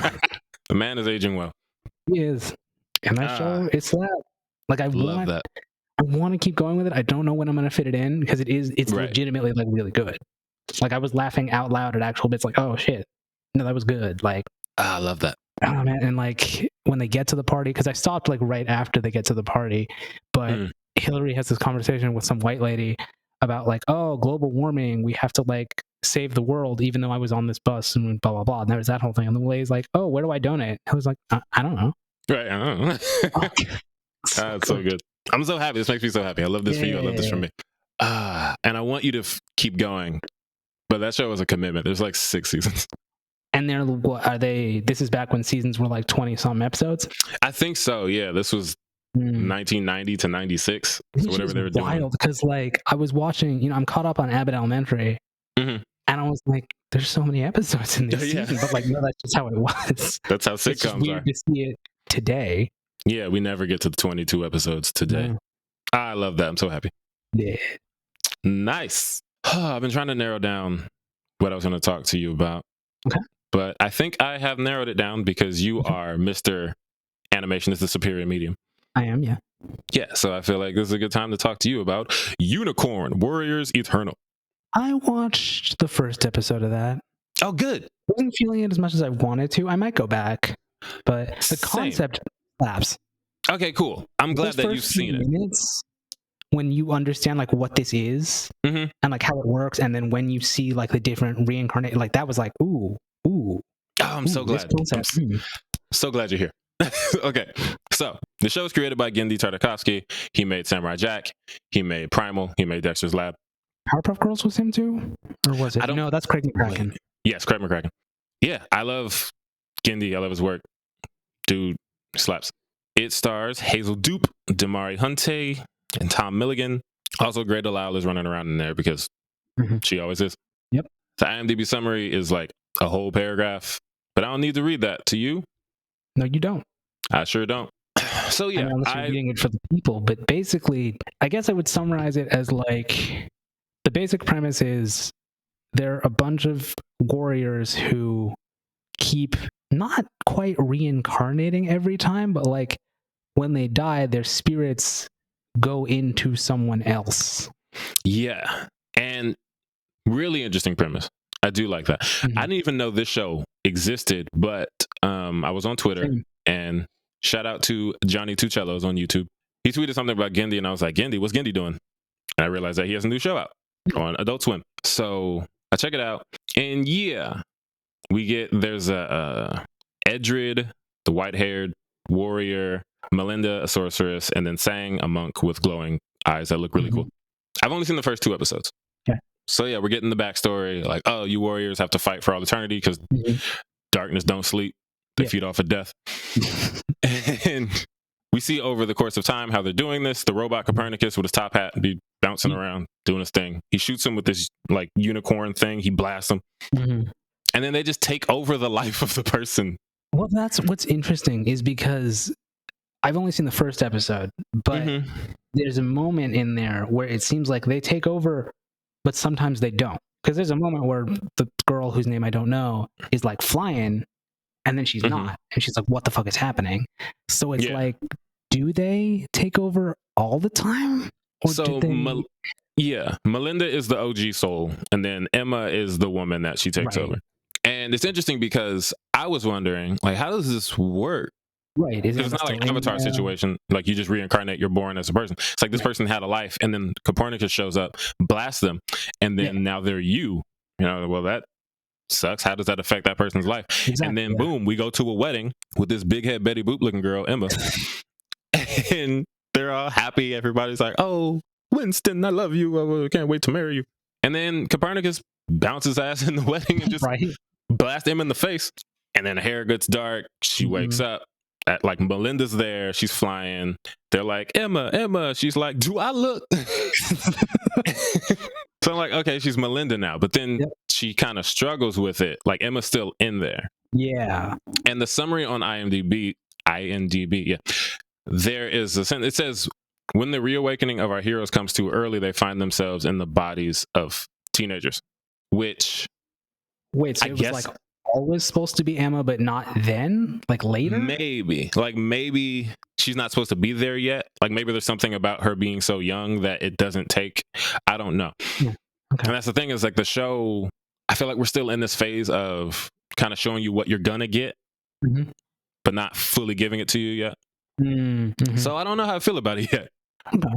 Speaker 1: The man is aging well.
Speaker 2: He is. And that show, it's that. Like, I love that. I want to keep going with it. I don't know when I'm going to fit it in, because it's legitimately like really good. Like, I was laughing out loud at actual bits like, oh shit, no, that was good. Like,
Speaker 1: I love that.
Speaker 2: Oh man, and like when they get to the party, because I stopped like right after they get to the party, but Hillary has this conversation with some white lady about like, oh, global warming, we have to like save the world, even though I was on this bus and blah blah blah. And there was that whole thing, and the lady's like, oh, where do I donate? I was like, I don't know.
Speaker 1: Right, I don't know. That's so good. I'm so happy. This makes me so happy. I love this for you. I love this for me. And I want you to keep going, but that show was a commitment. There's like 6 seasons.
Speaker 2: And this is back when seasons were like 20 some episodes? I
Speaker 1: think so, yeah. This was 1990 to 96. So whatever they were doing. Wild,
Speaker 2: because like I was watching, I'm caught up on Abbott Elementary, and I was like, there's so many episodes in this season, but like, no, that's just how it was.
Speaker 1: That's how sitcoms
Speaker 2: it's just weird to see it today.
Speaker 1: Yeah, we never get to the 22 episodes today. I love that. I'm so happy.
Speaker 2: Yeah.
Speaker 1: Nice. I've been trying to narrow down what I was going to talk to you about.
Speaker 2: Okay.
Speaker 1: But I think I have narrowed it down because you are Mr. Animation is the superior medium.
Speaker 2: I am, yeah.
Speaker 1: Yeah, so I feel like this is a good time to talk to you about Unicorn Warriors Eternal.
Speaker 2: I watched the first episode of that.
Speaker 1: Oh, good.
Speaker 2: I wasn't feeling it as much as I wanted to. I might go back, but the concept slaps.
Speaker 1: Okay, cool. I'm glad that you've seen it.
Speaker 2: when you understand like what this is and like how it works, and then when you see like the different reincarnate, like that was like ooh.
Speaker 1: Oh, I'm so glad. So glad you're here. Okay, so the show is created by Genndy Tartakovsky. He made Samurai Jack. He made Primal. He made Dexter's Lab.
Speaker 2: Powerpuff Girls was him too, or was it? No, that's Craig McCracken.
Speaker 1: Yes, Craig McCracken. Yeah, I love Genndy. I love his work. Dude slaps. It stars Hazel Dupe, Damari Hunte, and Tom Milligan. Also, Grey Delisle is running around in there because she always is.
Speaker 2: Yep.
Speaker 1: The IMDb summary is like a whole paragraph, but I don't need to read that to you.
Speaker 2: No, you don't.
Speaker 1: I sure don't. So yeah,
Speaker 2: unless you're reading it for the people. But basically, I guess I would summarize it as like the basic premise is there are a bunch of warriors who keep not quite reincarnating every time, but like when they die, their spirits go into someone else.
Speaker 1: Yeah, and really interesting premise. I do like that. I didn't even know this show existed, but I was on Twitter and shout out to Johnny Tucellos on YouTube. He tweeted something about Genndy, and I was like, Genndy, what's Genndy doing? And I realized that he has a new show out on Adult Swim. So I check it out, and yeah, there's a Edred, the white-haired warrior, Melinda, a sorceress, and then Sang, a monk with glowing eyes that look really cool. I've only seen the first 2 episodes.
Speaker 2: Okay.
Speaker 1: So yeah, we're getting the backstory. Like, oh, you warriors have to fight for all eternity because darkness don't sleep. They feed off of death. And we see over the course of time how they're doing this. The robot Copernicus with his top hat be bouncing around, doing his thing. He shoots him with this like unicorn thing. He blasts him. And then they just take over the life of the person.
Speaker 2: Well, that's what's interesting is because I've only seen the first episode, but there's a moment in there where it seems like they take over, but sometimes they don't. Because there's a moment where the girl whose name I don't know is like flying, and then she's not. And she's like, what the fuck is happening? So it's like, do they take over all the time? Or
Speaker 1: so, Melinda is the OG soul, and then Emma is the woman that she takes over. And it's interesting because I was wondering, like, how does this work?
Speaker 2: Right.
Speaker 1: It's not like an Avatar situation, like you just reincarnate, you're born as a person. It's like this person had a life, and then Copernicus shows up, blasts them, and then now they're you. You know, well, that sucks. How does that affect that person's life? Exactly, and then boom, we go to a wedding with this big head Betty Boop looking girl, Emma, and they're all happy. Everybody's like, oh, Winston, I love you. I can't wait to marry you. And then Copernicus bounces ass in the wedding and just blasts him in the face. And then the hair gets dark. She wakes up. Like Melinda's there. She's flying. They're like, Emma. She's like, do I look? So I'm like, okay, she's Melinda now. But then she kind of struggles with it. Like Emma's still in there.
Speaker 2: Yeah.
Speaker 1: And the summary on IMDb, there is a sentence. It says, when the reawakening of our heroes comes too early, they find themselves in the bodies of teenagers. Which,
Speaker 2: wait, so it was like always supposed to be Emma, but not then? Like later?
Speaker 1: Maybe she's not supposed to be there yet. Like maybe there's something about her being so young that it doesn't take. I don't know. Yeah. Okay. And that's the thing is like the show, I feel like we're still in this phase of kind of showing you what you're gonna get, but not fully giving it to you yet. So I don't know how I feel about it yet. Okay.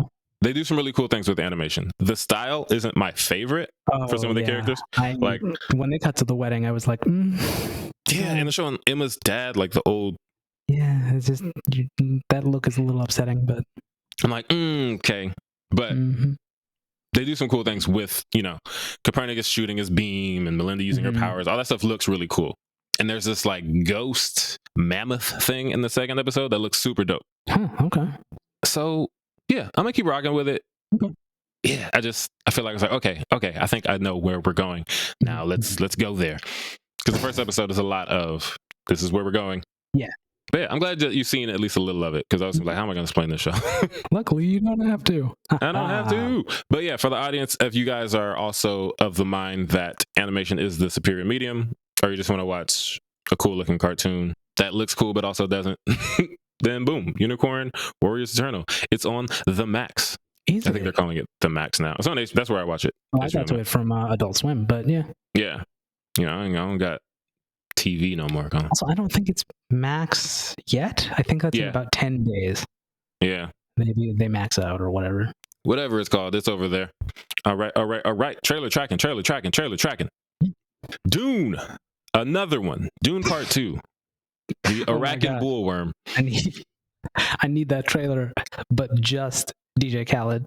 Speaker 1: They do some really cool things with the animation. The style isn't my favorite for some of the characters. Like
Speaker 2: when they cut to the wedding, I was like,
Speaker 1: yeah, and they're showing Emma's dad, like the old.
Speaker 2: Yeah, it's just that look is a little upsetting, but
Speaker 1: I'm like, okay, but they do some cool things with Copernicus shooting his beam and Melinda using her powers. All that stuff looks really cool. And there's this like ghost mammoth thing in the second episode that looks super dope.
Speaker 2: Okay.
Speaker 1: So yeah, I'm gonna keep rocking with it. Okay. Yeah, I feel like it's like okay, I think I know where we're going. Now let's go there. Because the first episode is a lot of this is where we're going.
Speaker 2: Yeah.
Speaker 1: But yeah, I'm glad that you've seen at least a little of it because I was like, how am I going to explain this show?
Speaker 2: Luckily, you don't have to.
Speaker 1: I don't have to. But yeah, for the audience, if you guys are also of the mind that animation is the superior medium, or you just want to watch a cool looking cartoon that looks cool but also doesn't, then boom, Unicorn Warriors Eternal. It's on the Max. I think they're calling it the Max now. It's on H. That's where I watch it.
Speaker 2: Oh, I got to it from Adult Swim, but yeah.
Speaker 1: Yeah. I don't got TV no more.
Speaker 2: Also, I don't think it's Max yet. I think that's in about 10 days.
Speaker 1: Yeah.
Speaker 2: Maybe they max out or whatever.
Speaker 1: whatever it's called. It's over there. All right. Trailer tracking. Dune, another one. Dune Part Two. The Arakan bullworm.
Speaker 2: I need that trailer, but just DJ Khaled.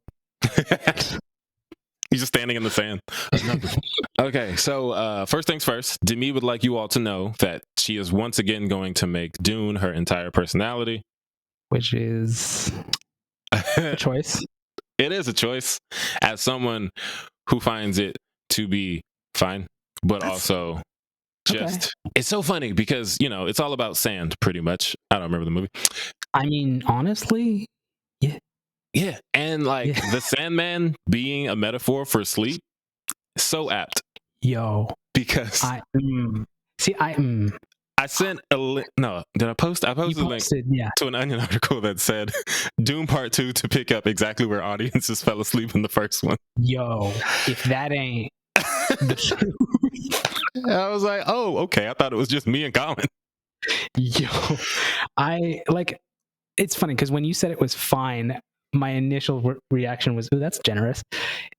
Speaker 1: He's just standing in the sand. Okay, so first things first, Demi would like you all to know that she is once again going to make Dune her entire personality.
Speaker 2: Which is a choice.
Speaker 1: It is a choice. As someone who finds it to be fine, but also just... Okay. It's so funny because, you know, it's all about sand, pretty much. I don't remember the movie.
Speaker 2: I mean, honestly, yeah.
Speaker 1: Yeah, and like the Sandman being a metaphor for sleep, so apt.
Speaker 2: Yo,
Speaker 1: because
Speaker 2: I
Speaker 1: sent a link. No, did I post? I posted a link to an Onion article that said Dune Part 2 to pick up exactly where audiences fell asleep in the first one.
Speaker 2: Yo, if that ain't the truth.
Speaker 1: I was like, oh, okay. I thought it was just me and Colin.
Speaker 2: Yo, it's funny because when you said it was fine, my initial reaction was, "Oh, that's generous."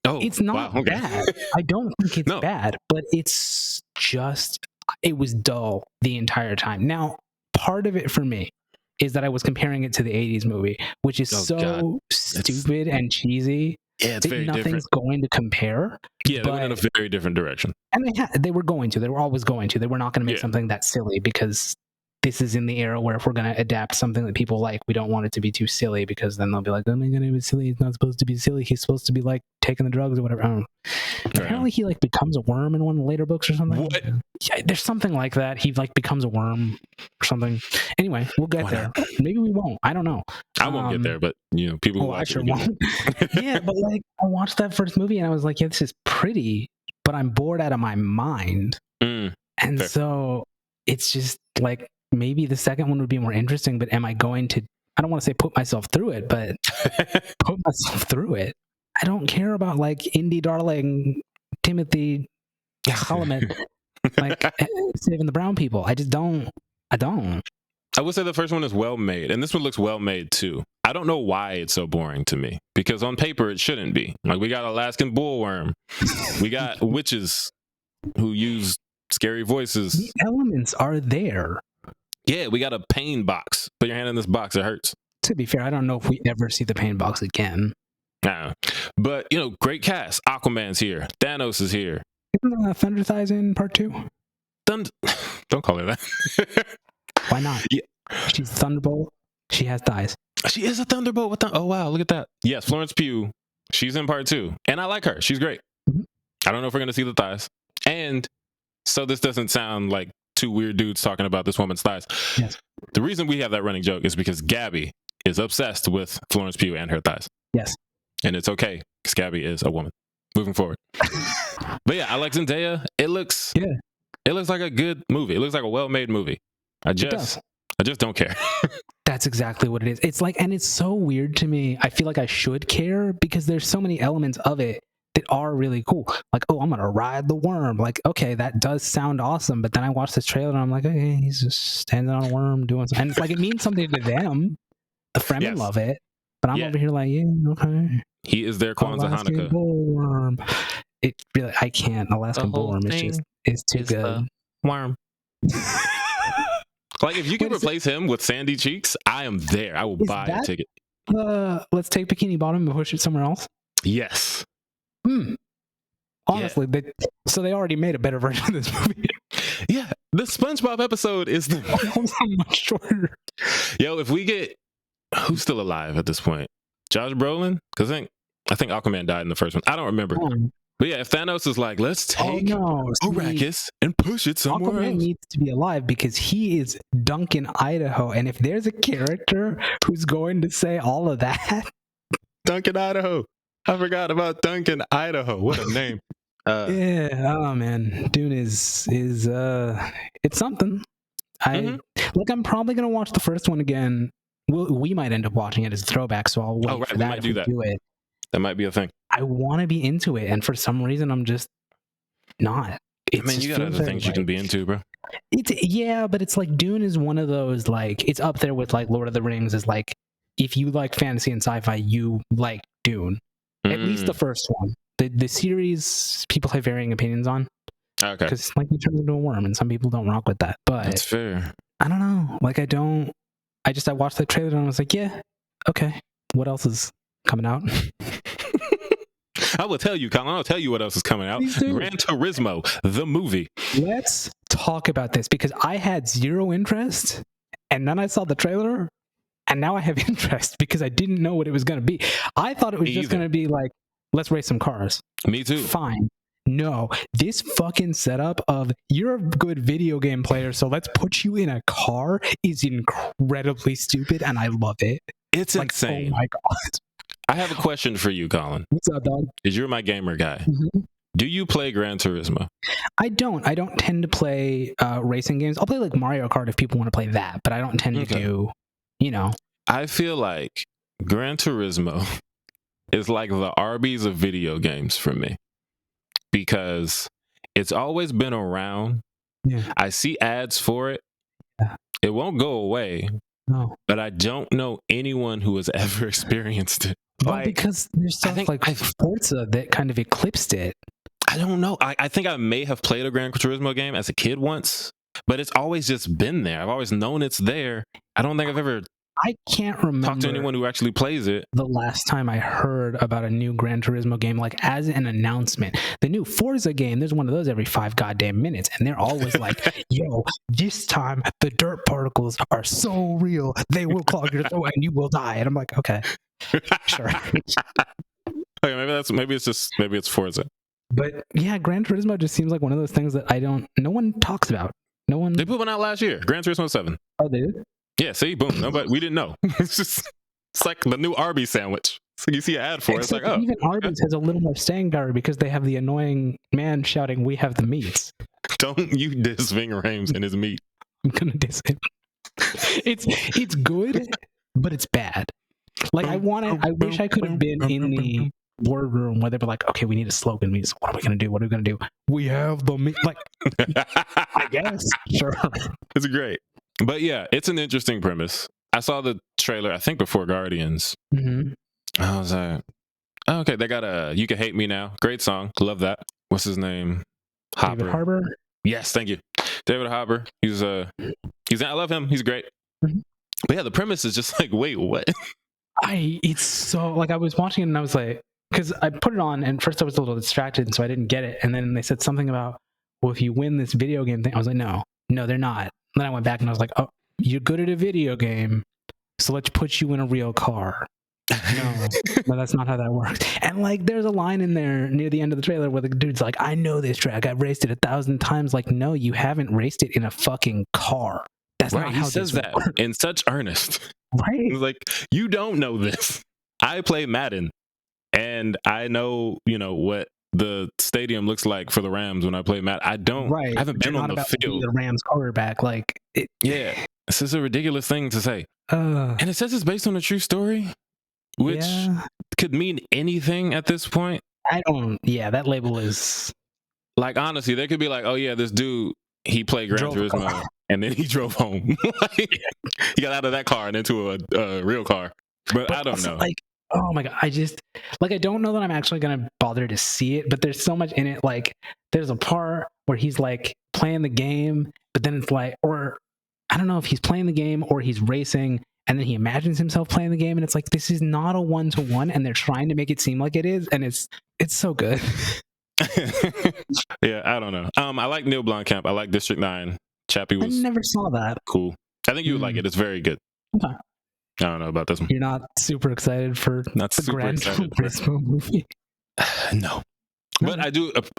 Speaker 2: Oh, it's not bad. I don't think it's bad, but it's just, it was dull the entire time. Now, part of it for me is that I was comparing it to the 80s movie, which is stupid and cheesy.
Speaker 1: Yeah, it's very
Speaker 2: nothing's
Speaker 1: different.
Speaker 2: Going to compare.
Speaker 1: Yeah, they went in a very different direction.
Speaker 2: And they were going to. They were always going to. They were not going to make something that silly because this is in the era where if we're going to adapt something that people like, we don't want it to be too silly because then they'll be like, oh my god, it was silly. It's not supposed to be silly. He's supposed to be like taking the drugs or whatever. I don't know. Apparently he like becomes a worm in one of the later books or something.
Speaker 1: What?
Speaker 2: Yeah, there's something like that. He like becomes a worm or something. Anyway, we'll get there. Maybe we won't. I don't know.
Speaker 1: I won't get there, but you know, people who watch it won't.
Speaker 2: Yeah, but like I watched that first movie and I was like, yeah, this is pretty, but I'm bored out of my mind. And fair. So it's just like, maybe the second one would be more interesting, but am I going to, I don't want to say put myself through it, but put myself through it. I don't care about like indie darling Timothy Chalamet like saving the brown people. I just don't.
Speaker 1: I would say the first one is well made, and this one looks well made too. I don't know why it's so boring to me, because on paper it shouldn't be. Like, we got Alaskan bullworm, we got witches who use scary voices.
Speaker 2: The elements are there.
Speaker 1: Yeah, we got a pain box. Put your hand in this box, it hurts.
Speaker 2: To be fair, I don't know if we ever see the pain box again.
Speaker 1: Nah. But, you know, great cast. Aquaman's here. Thanos is here.
Speaker 2: Isn't Thunder Thighs in Part 2?
Speaker 1: Don't call her that.
Speaker 2: Why not?
Speaker 1: Yeah.
Speaker 2: She's Thunderbolt. She has thighs.
Speaker 1: She is a Thunderbolt. Oh, wow, look at that. Yes, Florence Pugh. She's in Part 2. And I like her. She's great. Mm-hmm. I don't know if we're going to see the thighs. And so this doesn't sound like two weird dudes talking about this woman's thighs.
Speaker 2: Yes.
Speaker 1: The reason we have that running joke is because Gaby is obsessed with Florence Pugh and her thighs.
Speaker 2: Yes.
Speaker 1: And it's okay, because Gaby is a woman. Moving forward. But yeah, I like Zendaya. It looks like a good movie. It looks like a well-made movie. I just don't care.
Speaker 2: That's exactly what it is. It's like, and it's so weird to me. I feel like I should care because there's so many elements of it that are really cool. Like, oh, I'm gonna ride the worm. Like, okay, that does sound awesome. But then I watch this trailer and I'm like, okay, he's just standing on a worm doing something. And it's like, it means something to them. The Fremen love it. But I'm over here like, yeah, okay.
Speaker 1: He is their Kwanzaa Hanukkah.
Speaker 2: Bullworm. It really, I can't. Alaskan bullworm is too good.
Speaker 1: Worm. Like, if you can replace him with Sandy Cheeks, I am there. I will buy a ticket.
Speaker 2: Let's take Bikini Bottom and push it somewhere else.
Speaker 1: Yes.
Speaker 2: Honestly, they already made a better version of this movie.
Speaker 1: Yeah, the SpongeBob episode is
Speaker 2: much shorter.
Speaker 1: Yo, if we get, who's still alive at this point? Josh Brolin? Because I think Aquaman died in the first one. I don't remember. But yeah, if Thanos is like, let's take Arrakis and push it somewhere
Speaker 2: Aquaman
Speaker 1: else.
Speaker 2: Needs to be alive because he is Duncan, Idaho. And if there's a character who's going to say all of that,
Speaker 1: Duncan, Idaho. I forgot about Duncan, Idaho. What a name.
Speaker 2: Yeah. Oh man, Dune is it's something. Look, I'm probably gonna watch the first one again. We might end up watching it as a throwback, so I'll wait for that.
Speaker 1: We might do that. That might be a thing.
Speaker 2: I want to be into it, and for some reason, I'm just not.
Speaker 1: You got other things you can be into, bro.
Speaker 2: But it's like Dune is one of those, like, it's up there with like Lord of the Rings. Is like, if you like fantasy and sci-fi, you like Dune. least the first one. The series, people have varying opinions on.
Speaker 1: Okay.
Speaker 2: Because like he turns into a worm, and some people don't rock with that. But
Speaker 1: That's fair.
Speaker 2: I don't know. Like I watched that trailer and I was like, yeah, okay. What else is coming out?
Speaker 1: I will tell you, Colin. I'll tell you what else is coming out. Gran Turismo, the movie.
Speaker 2: Let's talk about this because I had zero interest, and then I saw the trailer, and now I have interest because I didn't know what it was going to be. I thought it was just going to be like, let's race some cars.
Speaker 1: Me too.
Speaker 2: Fine. No, this fucking setup of you're a good video game player, so let's put you in a car is incredibly stupid, and I love it.
Speaker 1: It's like, insane.
Speaker 2: Oh my god.
Speaker 1: I have a question for you, Colin.
Speaker 2: What's up, dog?
Speaker 1: Because you're my gamer guy. Mm-hmm. Do you play Gran Turismo?
Speaker 2: I don't tend to play racing games. I'll play like Mario Kart if people want to play that, but I don't tend to do,
Speaker 1: I feel like Gran Turismo is like the Arby's of video games for me. Because it's always been around. Yeah. I see ads for it. Yeah. It won't go away. No. But I don't know anyone who has ever experienced it.
Speaker 2: Well, because there's stuff like Forza that kind of eclipsed it.
Speaker 1: I don't know. I think I may have played a Gran Turismo game as a kid once, but it's always just been there. I've always known it's there. I don't think I've ever
Speaker 2: can't remember
Speaker 1: talked to anyone who actually plays it.
Speaker 2: The last time I heard about a new Gran Turismo game, like as an announcement, the new Forza game, there's one of those every 5 goddamn minutes. And they're always like, yo, this time the dirt particles are so real, they will clog your throat and you will die. And I'm like, okay, sure.
Speaker 1: Okay, maybe it's Forza.
Speaker 2: But yeah, Gran Turismo just seems like one of those things that no one talks about.
Speaker 1: They put one out last year, Gran Turismo 7.
Speaker 2: Oh, they did?
Speaker 1: Yeah, see, boom. Nobody, we didn't know. It's like the new Arby's sandwich. So you see an ad for it. It's like, oh.
Speaker 2: Even Arby's has a little more staying power because they have the annoying man shouting, "We have the meats."
Speaker 1: Don't you diss Ving Rhames and his meat.
Speaker 2: I'm gonna diss him. It's good, but it's bad. Like I wish I could have been in the boardroom where they were like, okay, we need a slogan. What are we gonna do? What are we gonna do? We have the meat. Like, I guess, sure.
Speaker 1: It's great. But yeah, it's an interesting premise. I saw the trailer, I think before Guardians. Mm-hmm. I was like, oh, okay, they got a You Can Hate Me Now. Great song. Love that. What's his name?
Speaker 2: David Harbour?
Speaker 1: Yes, thank you. David Harbour. I love him. He's great. Mm-hmm. But yeah, the premise is just like, wait, what?
Speaker 2: It's so, like, I was watching it and I was like, because I put it on and first I was a little distracted and so I didn't get it. And then they said something about, well, if you win this video game thing, I was like, no, they're not. And then I went back and I was like, oh, you're good at a video game, so let's put you in a real car. No, that's not how that works. And like, there's a line in there near the end of the trailer where the dude's like, I know this track. I've raced it 1,000 times. Like, no, you haven't raced it in a fucking car. That's right, not how he says that works.
Speaker 1: In such earnest.
Speaker 2: Right.
Speaker 1: He's like, you don't know this. I play Madden, and I know, what the stadium looks like for the Rams when I play Madden. I haven't been on the field.
Speaker 2: The Rams quarterback,
Speaker 1: yeah, this is a ridiculous thing to say. And it says it's based on a true story, which could mean anything at this point.
Speaker 2: That label is
Speaker 1: like, honestly, they could be like, oh yeah, this dude, he played Gran Turismo and then he drove home. He got out of that car and into a real car. But I don't know.
Speaker 2: Like, oh my god, I don't know that I'm actually gonna bother to see it, but there's so much in it. Like, there's a part where he's like playing the game, but then it's like, or I don't know if he's playing the game or he's racing, and then he imagines himself playing the game, and it's like, this is not a 1-to-1, and they're trying to make it seem like it is, and it's so good.
Speaker 1: Yeah, I don't know. I like Neil Blomkamp. I like District 9. Chappie was.
Speaker 2: I never saw that.
Speaker 1: Cool. I think you would like it. It's very good. Okay. I don't know about this one.
Speaker 2: You're not super excited for the Gran Turismo movie?
Speaker 1: No. But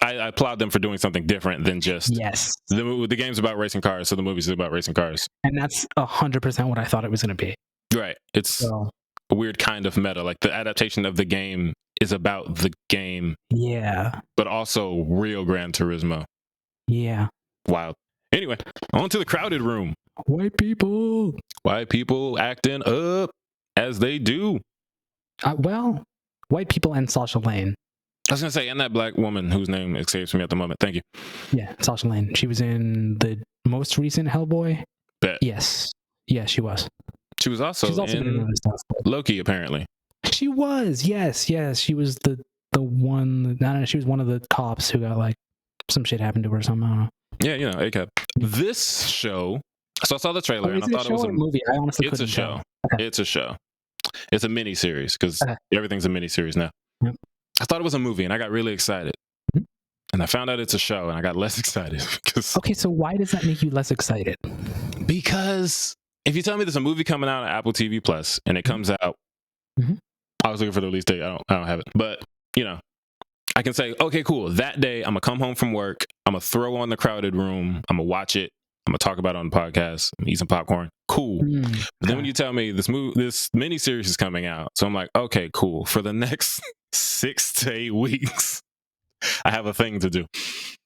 Speaker 1: I applaud them for doing something different than just the game's about racing cars, so the movie's about racing cars.
Speaker 2: And that's 100% what I thought it was going to be.
Speaker 1: Right. It's a weird kind of meta. Like, the adaptation of the game is about the game.
Speaker 2: Yeah.
Speaker 1: But also real Gran Turismo.
Speaker 2: Yeah.
Speaker 1: Wild. Anyway, on to the crowded room.
Speaker 2: White people
Speaker 1: acting up as they do.
Speaker 2: White people and Sasha Lane.
Speaker 1: I was going to say, and that black woman whose name escapes me at the moment. Thank you.
Speaker 2: Yeah, Sasha Lane. She was in the most recent Hellboy.
Speaker 1: Bet.
Speaker 2: Yes. Yeah, she was.
Speaker 1: She was also in
Speaker 2: been in other stuff.
Speaker 1: Loki, apparently.
Speaker 2: She was. Yes. She was the the one. I don't know. She was one of the cops who got like some shit happened to her or something. I don't know.
Speaker 1: Yeah, you know, ACAB. This show. So I saw the trailer and I thought it was a
Speaker 2: movie. I honestly couldn't
Speaker 1: show.
Speaker 2: Okay.
Speaker 1: It's a show. It's a mini series because everything's a mini series now.
Speaker 2: Yep.
Speaker 1: I thought it was a movie and I got really excited. Mm-hmm. And I found out it's a show and I got less excited because.
Speaker 2: Okay, so why does that make you less excited?
Speaker 1: Because if you tell me there's a movie coming out on Apple TV Plus and it comes out, I was looking for the release date. I don't have it, but you know, I can say, okay, cool. That day, I'm gonna come home from work. I'm gonna throw on The Crowded Room. I'm gonna watch it. I'm gonna talk about it on the podcast. Eat some popcorn. Cool. But then when you tell me this mini series is coming out, so I'm like, okay, cool. For the next 6 to 8 weeks, I have a thing to do.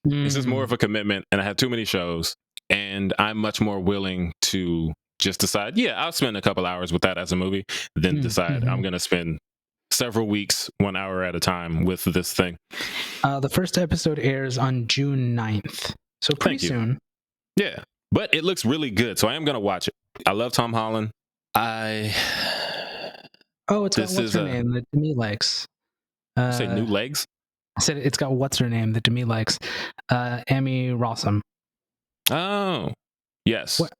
Speaker 1: This is more of a commitment, and I have too many shows, and I'm much more willing to just decide, yeah, I'll spend a couple hours with that as a movie, then decide I'm gonna spend several weeks, 1 hour at a time with this thing.
Speaker 2: The first episode airs on June 9th, so pretty soon.
Speaker 1: Yeah, but it looks really good, so I am gonna watch it. I love Tom Holland.
Speaker 2: It's got what's her name that Demi likes.
Speaker 1: Say new legs.
Speaker 2: I said it's got what's her name that Demi likes. Amy Rossum.
Speaker 1: Oh, yes.
Speaker 2: What?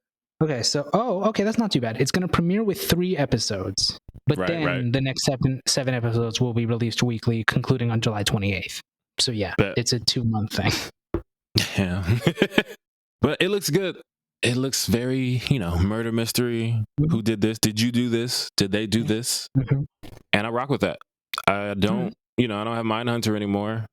Speaker 2: Okay, so okay, that's not too bad. It's going to premiere with 3 episodes, but then the next 7 episodes will be released weekly, concluding on July 28th. So yeah, it's a 2-month thing.
Speaker 1: Yeah, but it looks good. It looks very, murder mystery. Who did this? Did you do this? Did they do this? And I rock with that. I don't, I don't have Mindhunter anymore.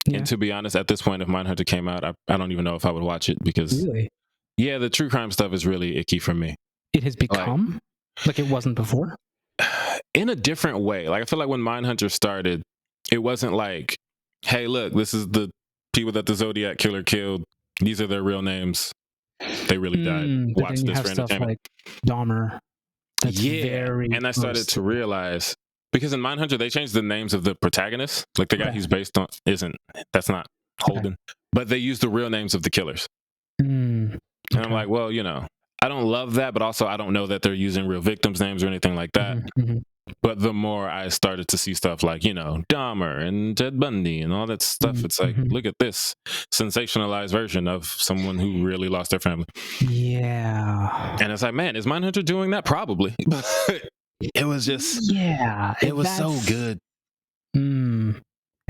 Speaker 1: Yeah. And to be honest, at this point, if Mindhunter came out, I don't even know if I would watch it because. Really? Yeah, the true crime stuff is really icky for me.
Speaker 2: It has become like it wasn't before?
Speaker 1: In a different way. Like I feel like when Mindhunter started, it wasn't like, hey, look, this is the people that the Zodiac killer killed. These are their real names. They really died. Watch this for entertainment. Like
Speaker 2: Dahmer. That's
Speaker 1: and I started to realize, because in Mindhunter, they changed the names of the protagonists. Like the guy he's based on that's not Holden. But they used the real names of the killers. And I'm like, well, I don't love that, but also I don't know that they're using real victims' names or anything like that. But the more I started to see stuff like, Dahmer and Ted Bundy and all that stuff, it's like, look at this sensationalized version of someone who really lost their family.
Speaker 2: Yeah.
Speaker 1: And it's like, man, is Mindhunter doing that? Probably. It was just, it was so good.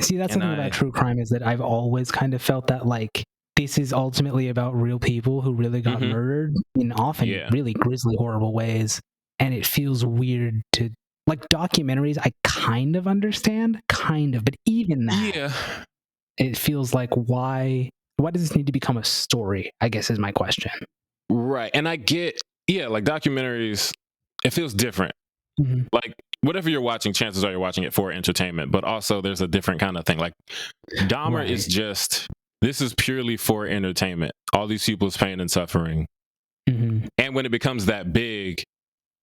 Speaker 2: See, that's something about true crime is that I've always kind of felt that like, this is ultimately about real people who really got murdered in often really grisly, horrible ways. And it feels weird to, like, documentaries, I kind of understand, but even that, it feels like, why does this need to become a story, I guess is my question.
Speaker 1: Right. And I get, like documentaries, it feels different. Like, whatever you're watching, chances are you're watching it for entertainment, but also there's a different kind of thing. Like, Dahmer is just... This is purely for entertainment. All these people's pain and suffering. And when it becomes that big,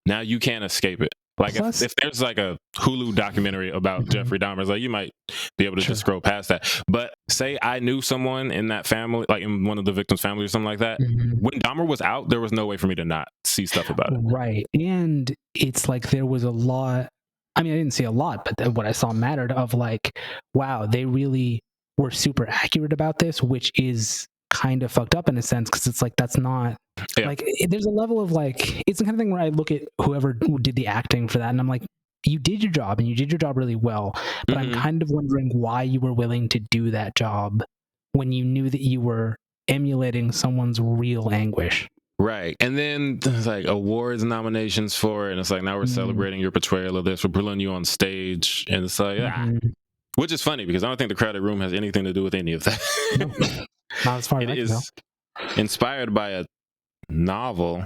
Speaker 1: now you can't escape it. Like if there's like a Hulu documentary about Jeffrey Dahmer, it's like you might be able to just scroll past that. But say I knew someone in that family, like in one of the victims' family or something like that. When Dahmer was out, there was no way for me to not see stuff about it.
Speaker 2: Right. And it's like there was a lot. I mean, I didn't see a lot, but what I saw mattered of like, wow, they really were super accurate about this, which is kind of fucked up in a sense because it's like that's not like there's a level of like it's the kind of thing where I look at whoever did the acting for that and I'm like, you did your job and you did your job really well, but I'm kind of wondering why you were willing to do that job when you knew that you were emulating someone's real anguish.
Speaker 1: Right. And then there's like awards nominations for it, and it's like now we're celebrating your portrayal of this, we're putting you on stage, and it's like which is funny because I don't think The Crowded Room has anything to do with any of that.
Speaker 2: Not as far as
Speaker 1: it is inspired by a novel.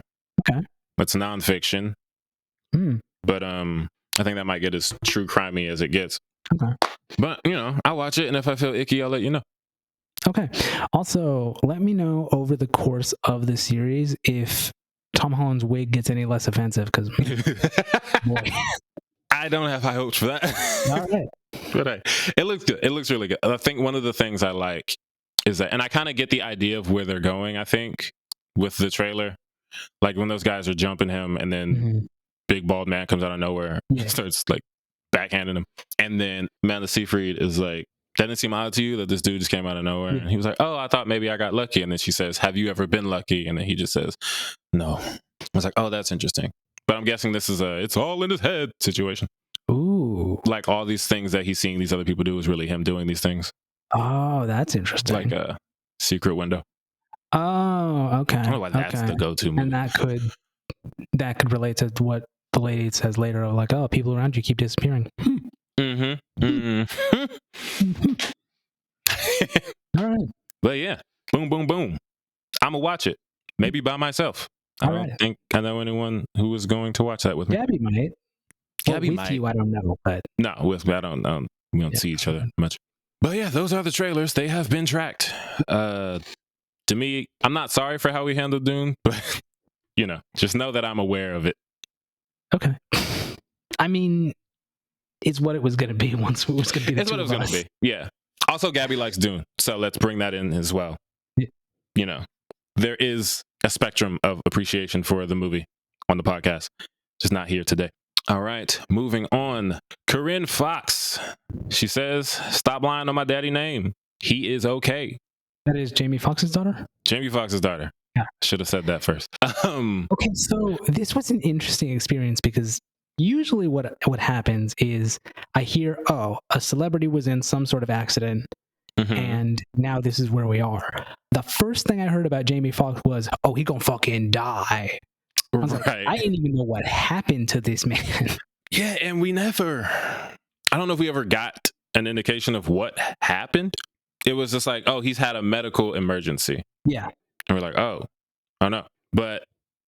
Speaker 2: Okay.
Speaker 1: It's nonfiction. But I think that might get as true crimey as it gets.
Speaker 2: Okay.
Speaker 1: But I'll watch it, and if I feel icky, I'll let you know.
Speaker 2: Okay. Also, let me know over the course of the series if Tom Holland's wig gets any less offensive because
Speaker 1: I don't have high hopes for that.
Speaker 2: All right.
Speaker 1: But it looks good. It looks really good. I think one of the things I like is that, and I kind of get the idea of where they're going, I think, with the trailer. Like when those guys are jumping him and then big bald man comes out of nowhere and starts like backhanding him. And then Amanda Seyfried is like, that didn't seem odd to you that this dude just came out of nowhere? And he was like, oh, I thought maybe I got lucky. And then she says, have you ever been lucky? And then he just says, no. I was like, oh, that's interesting. But I'm guessing this is a it's all in his head situation.
Speaker 2: Ooh.
Speaker 1: Like all these things that he's seeing these other people do is really him doing these things.
Speaker 2: Oh, that's interesting.
Speaker 1: Like a secret window.
Speaker 2: Oh, okay.
Speaker 1: I don't know why that's the go-to movie.
Speaker 2: And that could relate to what the lady says later of like, oh, people around you keep disappearing.
Speaker 1: Mm-hmm.
Speaker 2: All right.
Speaker 1: But yeah, boom, boom, boom. I'm going to watch it. Maybe by myself. I don't think I know anyone who was going to watch that with me.
Speaker 2: Gaby might.
Speaker 1: Gaby
Speaker 2: with
Speaker 1: might.
Speaker 2: you, I don't know. But
Speaker 1: no, with me, I don't. We don't see each other much. But yeah, those are the trailers. They have been tracked. To me, I'm not sorry for how we handled Dune, but just know that I'm aware of it.
Speaker 2: Okay. I mean, it's what it was going to be once it was going to be.
Speaker 1: It's what it was going to be. Yeah. Also, Gaby likes Dune, so let's bring that in as well. Yeah. There is a spectrum of appreciation for the movie on the podcast, just not here today. All right, moving on. Corinne Foxx. She says, stop lying on my daddy name. He is okay.
Speaker 2: That is Jamie Foxx's daughter?
Speaker 1: Jamie Foxx's daughter. Yeah. Should have said that first.
Speaker 2: Okay, so this was an interesting experience because usually what happens is I hear, oh, a celebrity was in some sort of accident and now this is where we are. The first thing I heard about Jamie Foxx was, oh, he gonna fucking die. I was like, I didn't even know what happened to this man.
Speaker 1: Yeah, and I don't know if we ever got an indication of what happened. It was just like, oh, he's had a medical emergency.
Speaker 2: Yeah.
Speaker 1: And we're like, oh no. But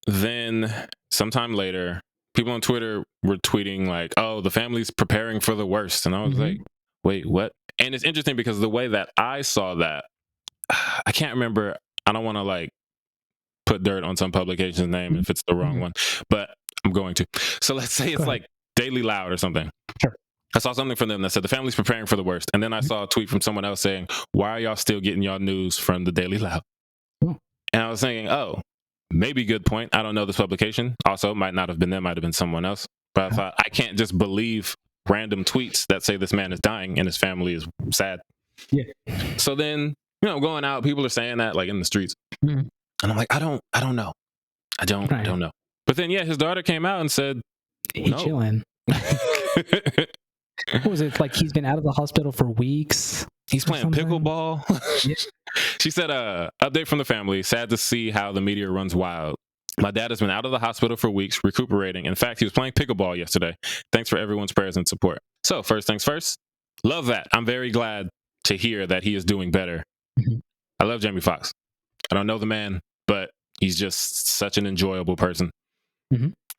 Speaker 1: then sometime later, people on Twitter were tweeting like, oh, the family's preparing for the worst. And I was like, wait, what? And it's interesting because the way that I saw that, I can't remember. I don't want to like put dirt on some publication's name if it's the wrong one, but I'm going to. So let's say it's like Daily Loud or something.
Speaker 2: Sure.
Speaker 1: I saw something from them that said the family's preparing for the worst. And then I saw a tweet from someone else saying, why are y'all still getting y'all news from the Daily Loud? And I was thinking, oh, maybe good point. I don't know this publication. Also, might not have been them, might have been someone else. But I thought, I can't just believe random tweets that say this man is dying and his family is sad.
Speaker 2: Yeah.
Speaker 1: So then, going out, people are saying that like in the streets. And I'm like, I don't know. I don't know. But then, his daughter came out and said,
Speaker 2: he's chilling. What was it? Like he's been out of the hospital for weeks.
Speaker 1: He's playing pickleball.
Speaker 2: Yeah.
Speaker 1: She said, update from the family. Sad to see how the media runs wild. My dad has been out of the hospital for weeks, recuperating. In fact, he was playing pickleball yesterday. Thanks for everyone's prayers and support. So first things first, love that. I'm very glad to hear that he is doing better. I love Jamie Foxx. I don't know the man, but he's just such an enjoyable person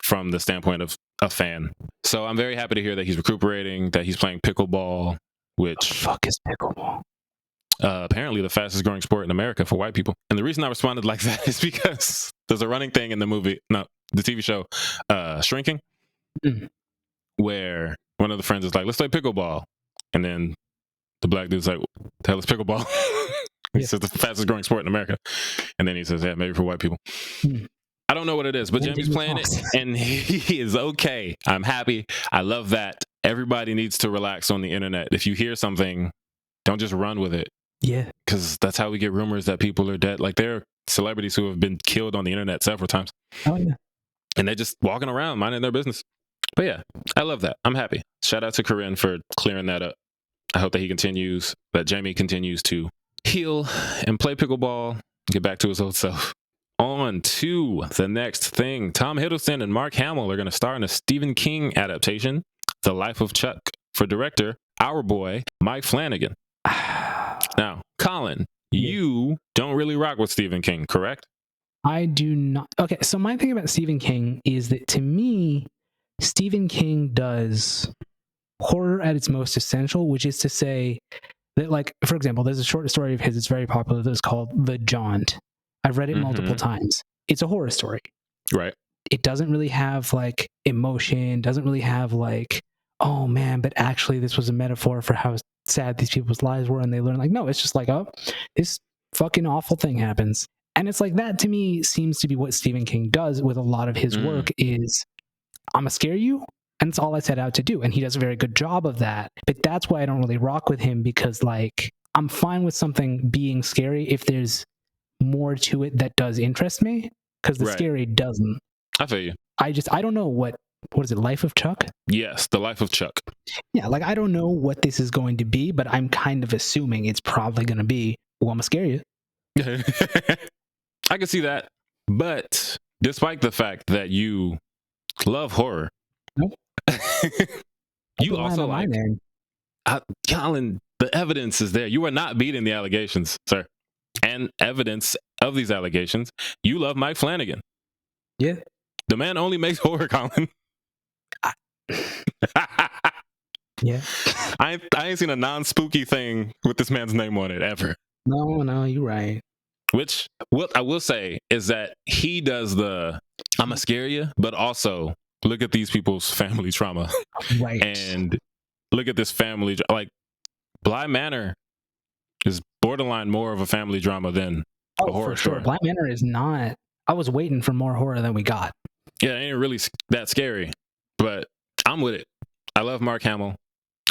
Speaker 1: from the standpoint of a fan. So I'm very happy to hear that he's recuperating, that he's playing pickleball, which...
Speaker 2: What the fuck is pickleball?
Speaker 1: Apparently the fastest growing sport in America for white people. And the reason I responded like that is because there's a running thing in the TV show, Shrinking, where one of the friends is like, let's play pickleball. And then the black dude's like, what the hell is pickleball? He says the fastest growing sport in America. And then he says, yeah, maybe for white people. I don't know what it is, but Jamie's playing it and he is okay. I'm happy. I love that. Everybody needs to relax on the internet. If you hear something, don't just run with it.
Speaker 2: Yeah.
Speaker 1: Because that's how we get rumors that people are dead. Like there are celebrities who have been killed on the internet several times.
Speaker 2: Oh, yeah.
Speaker 1: And they're just walking around minding their business. But yeah, I love that. I'm happy. Shout out to Corinne for clearing that up. I hope that Jamie continues to heal and play pickleball, get back to his old self. On to the next thing. Tom Hiddleston and Mark Hamill are going to star in a Stephen King adaptation, The Life of Chuck, for director, our boy, Mike Flanagan. Now, Colin, you don't really rock with Stephen King, correct?
Speaker 2: I do not. Okay, so my thing about Stephen King is that to me, Stephen King does horror at its most essential, which is to say that, like, for example, there's a short story of his that's very popular that's called The Jaunt. I've read it multiple times. It's a horror story.
Speaker 1: Right.
Speaker 2: It doesn't really have, like, emotion, doesn't really have, like, oh, man, but actually this was a metaphor for how sad these people's lives were and they learn. Like, no, it's just like, oh, this fucking awful thing happens. And it's like that, to me, seems to be what Stephen King does with a lot of his work is, I'm gonna scare you, And it's all I set out to do. And he does a very good job of that. But that's why I don't really rock with him, because like I'm fine with something being scary if there's more to it that does interest me, because the scary doesn't.
Speaker 1: I feel you.
Speaker 2: I don't know what is it, Life of Chuck?
Speaker 1: Yes, The Life of Chuck.
Speaker 2: Yeah, like I don't know what this is going to be, but I'm kind of assuming it's probably going to be, well, I'm going to scare you.
Speaker 1: I can see that. But despite the fact that you love horror,
Speaker 2: nope.
Speaker 1: You also like, Colin, the evidence is there. You are not beating the allegations, sir. And evidence of these allegations, you love Mike Flanagan.
Speaker 2: Yeah.
Speaker 1: The man only makes horror, Colin.
Speaker 2: Yeah.
Speaker 1: I ain't seen a non-spooky thing with this man's name on it ever.
Speaker 2: No, you're right.
Speaker 1: Which, what I will say is that he does the, I'm gonna scare you, but also look at these people's family trauma.
Speaker 2: Right.
Speaker 1: And look at this family, like Bly Manor is borderline more of a family drama than a horror story.
Speaker 2: Bly Manor is not. I was waiting for more horror than we got.
Speaker 1: Yeah, it ain't really that scary, but I'm with it. I love Mark Hamill.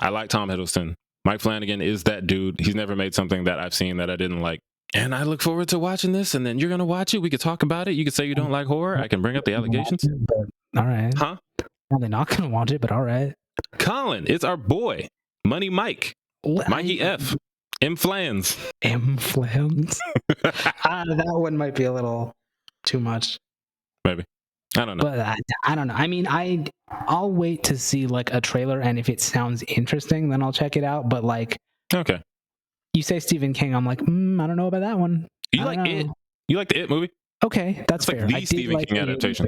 Speaker 1: I like Tom Hiddleston. Mike Flanagan is that dude. He's never made something that I've seen that I didn't like. And I look forward to watching this, and then you're going to watch it. We could talk about it. You could say you don't like horror. I can bring up the allegations.
Speaker 2: All right.
Speaker 1: Huh?
Speaker 2: Well, they're not going to watch it, but all right.
Speaker 1: Colin, it's our boy, Money Mike. Mikey F. M. Flans.
Speaker 2: M. Flans? That one might be a little too much.
Speaker 1: Maybe. I don't know.
Speaker 2: But I don't know. I mean, I'll wait to see like a trailer, and if it sounds interesting, then I'll check it out. But like,
Speaker 1: okay.
Speaker 2: You say Stephen King, I'm like, I don't know about that one.
Speaker 1: You like It? You like the It movie?
Speaker 2: Okay, that's fair.
Speaker 1: Like the Stephen King adaptation.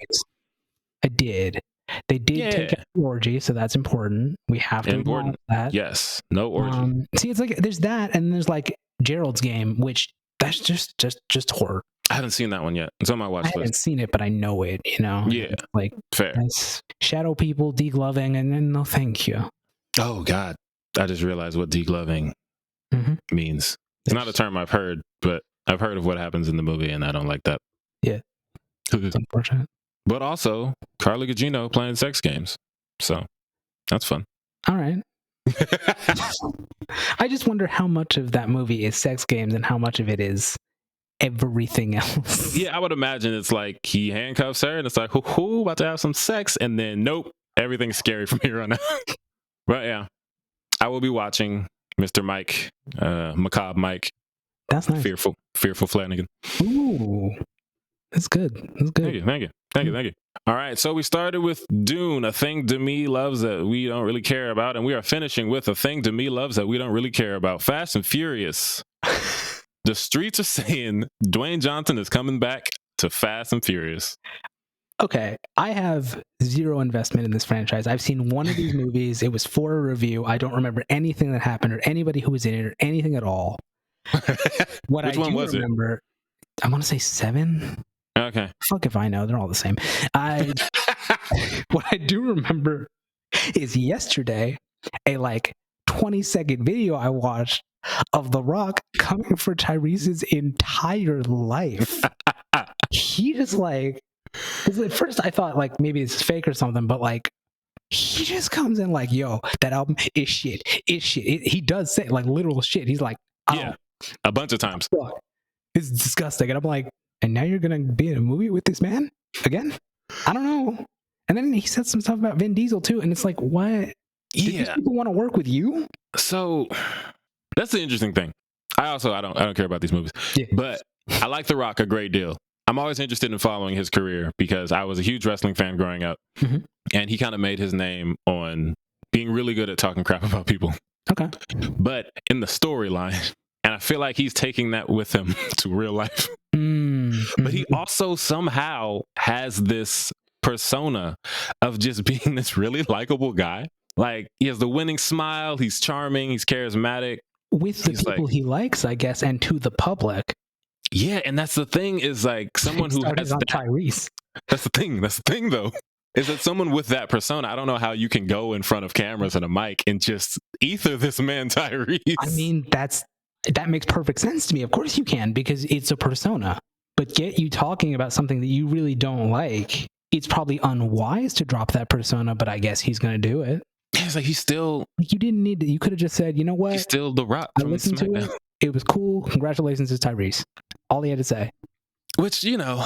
Speaker 2: I did. They did take out the orgy, so that's important. We have to acknowledge that.
Speaker 1: Yes, no orgy.
Speaker 2: See, it's like there's that, and there's like Gerald's Game, which that's just horror.
Speaker 1: I haven't seen that one yet. It's on my watch list.
Speaker 2: I haven't seen it, but I know it. You know.
Speaker 1: Yeah.
Speaker 2: Like
Speaker 1: fair.
Speaker 2: Shadow people, degloving, and then no, thank you.
Speaker 1: Oh God, I just realized what degloving means. It's not a term I've heard, but I've heard of what happens in the movie, and I don't like that.
Speaker 2: Yeah. It's unfortunate.
Speaker 1: But also, Carla Gugino playing sex games. So, that's fun.
Speaker 2: All right. I just wonder how much of that movie is sex games and how much of it is everything else.
Speaker 1: Yeah, I would imagine it's like he handcuffs her and it's like, hoo, about to have some sex. And then, nope, everything's scary from here on out. But yeah, I will be watching Mr. Mike, Macabre Mike.
Speaker 2: That's nice.
Speaker 1: Fearful Flanagan.
Speaker 2: Ooh. That's good. That's good.
Speaker 1: Thank you. All right, so we started with Dune, a thing Demi loves that we don't really care about, and we are finishing with a thing Demi loves that we don't really care about. Fast and Furious. The streets are saying Dwayne Johnson is coming back to Fast and Furious.
Speaker 2: Okay, I have zero investment in this franchise. I've seen one of these movies. It was for a review. I don't remember anything that happened or anybody who was in it or anything at all.
Speaker 1: Which one was it?
Speaker 2: I want to say 7.
Speaker 1: Okay.
Speaker 2: Fuck if I know. They're all the same. What I do remember is yesterday, a like 20-second video I watched of The Rock coming for Tyrese's entire life. He just like, because at first I thought like maybe it's fake or something, but like he just comes in like, yo, that album is shit. It's shit. He does say like literal shit. He's like, oh,
Speaker 1: yeah, a bunch of times.
Speaker 2: It's disgusting. And I'm like, and now you're going to be in a movie with this man again? I don't know. And then he said some stuff about Vin Diesel too. And it's like, what?
Speaker 1: Yeah.
Speaker 2: Did these people want to work with you?
Speaker 1: So that's the interesting thing. I don't care about these movies, but I like The Rock a great deal. I'm always interested in following his career because I was a huge wrestling fan growing up, and he kind of made his name on being really good at talking crap about people.
Speaker 2: Okay.
Speaker 1: But in the storyline, and I feel like he's taking that with him to real life. But he also somehow has this persona of just being this really likable guy. Like, he has the winning smile, he's charming, he's charismatic.
Speaker 2: With the people he likes, I guess, and to the public.
Speaker 1: Yeah, and that's the thing, is like someone who has
Speaker 2: on
Speaker 1: that,
Speaker 2: Tyrese.
Speaker 1: That's the thing though, is that someone with that persona, I don't know how you can go in front of cameras and a mic and just ether this man Tyrese.
Speaker 2: I mean, that makes perfect sense to me. Of course you can, because it's a persona. But get you talking about something that you really don't like, it's probably unwise to drop that persona, but I guess he's going to do it.
Speaker 1: Yeah, it's like he's still...
Speaker 2: Like, you didn't need to. You could have just said, you know what?
Speaker 1: He's still The Rock
Speaker 2: I
Speaker 1: from
Speaker 2: listened to
Speaker 1: SmackDown.
Speaker 2: it. It was cool. Congratulations to Tyrese. All he had to say.
Speaker 1: Which, you know,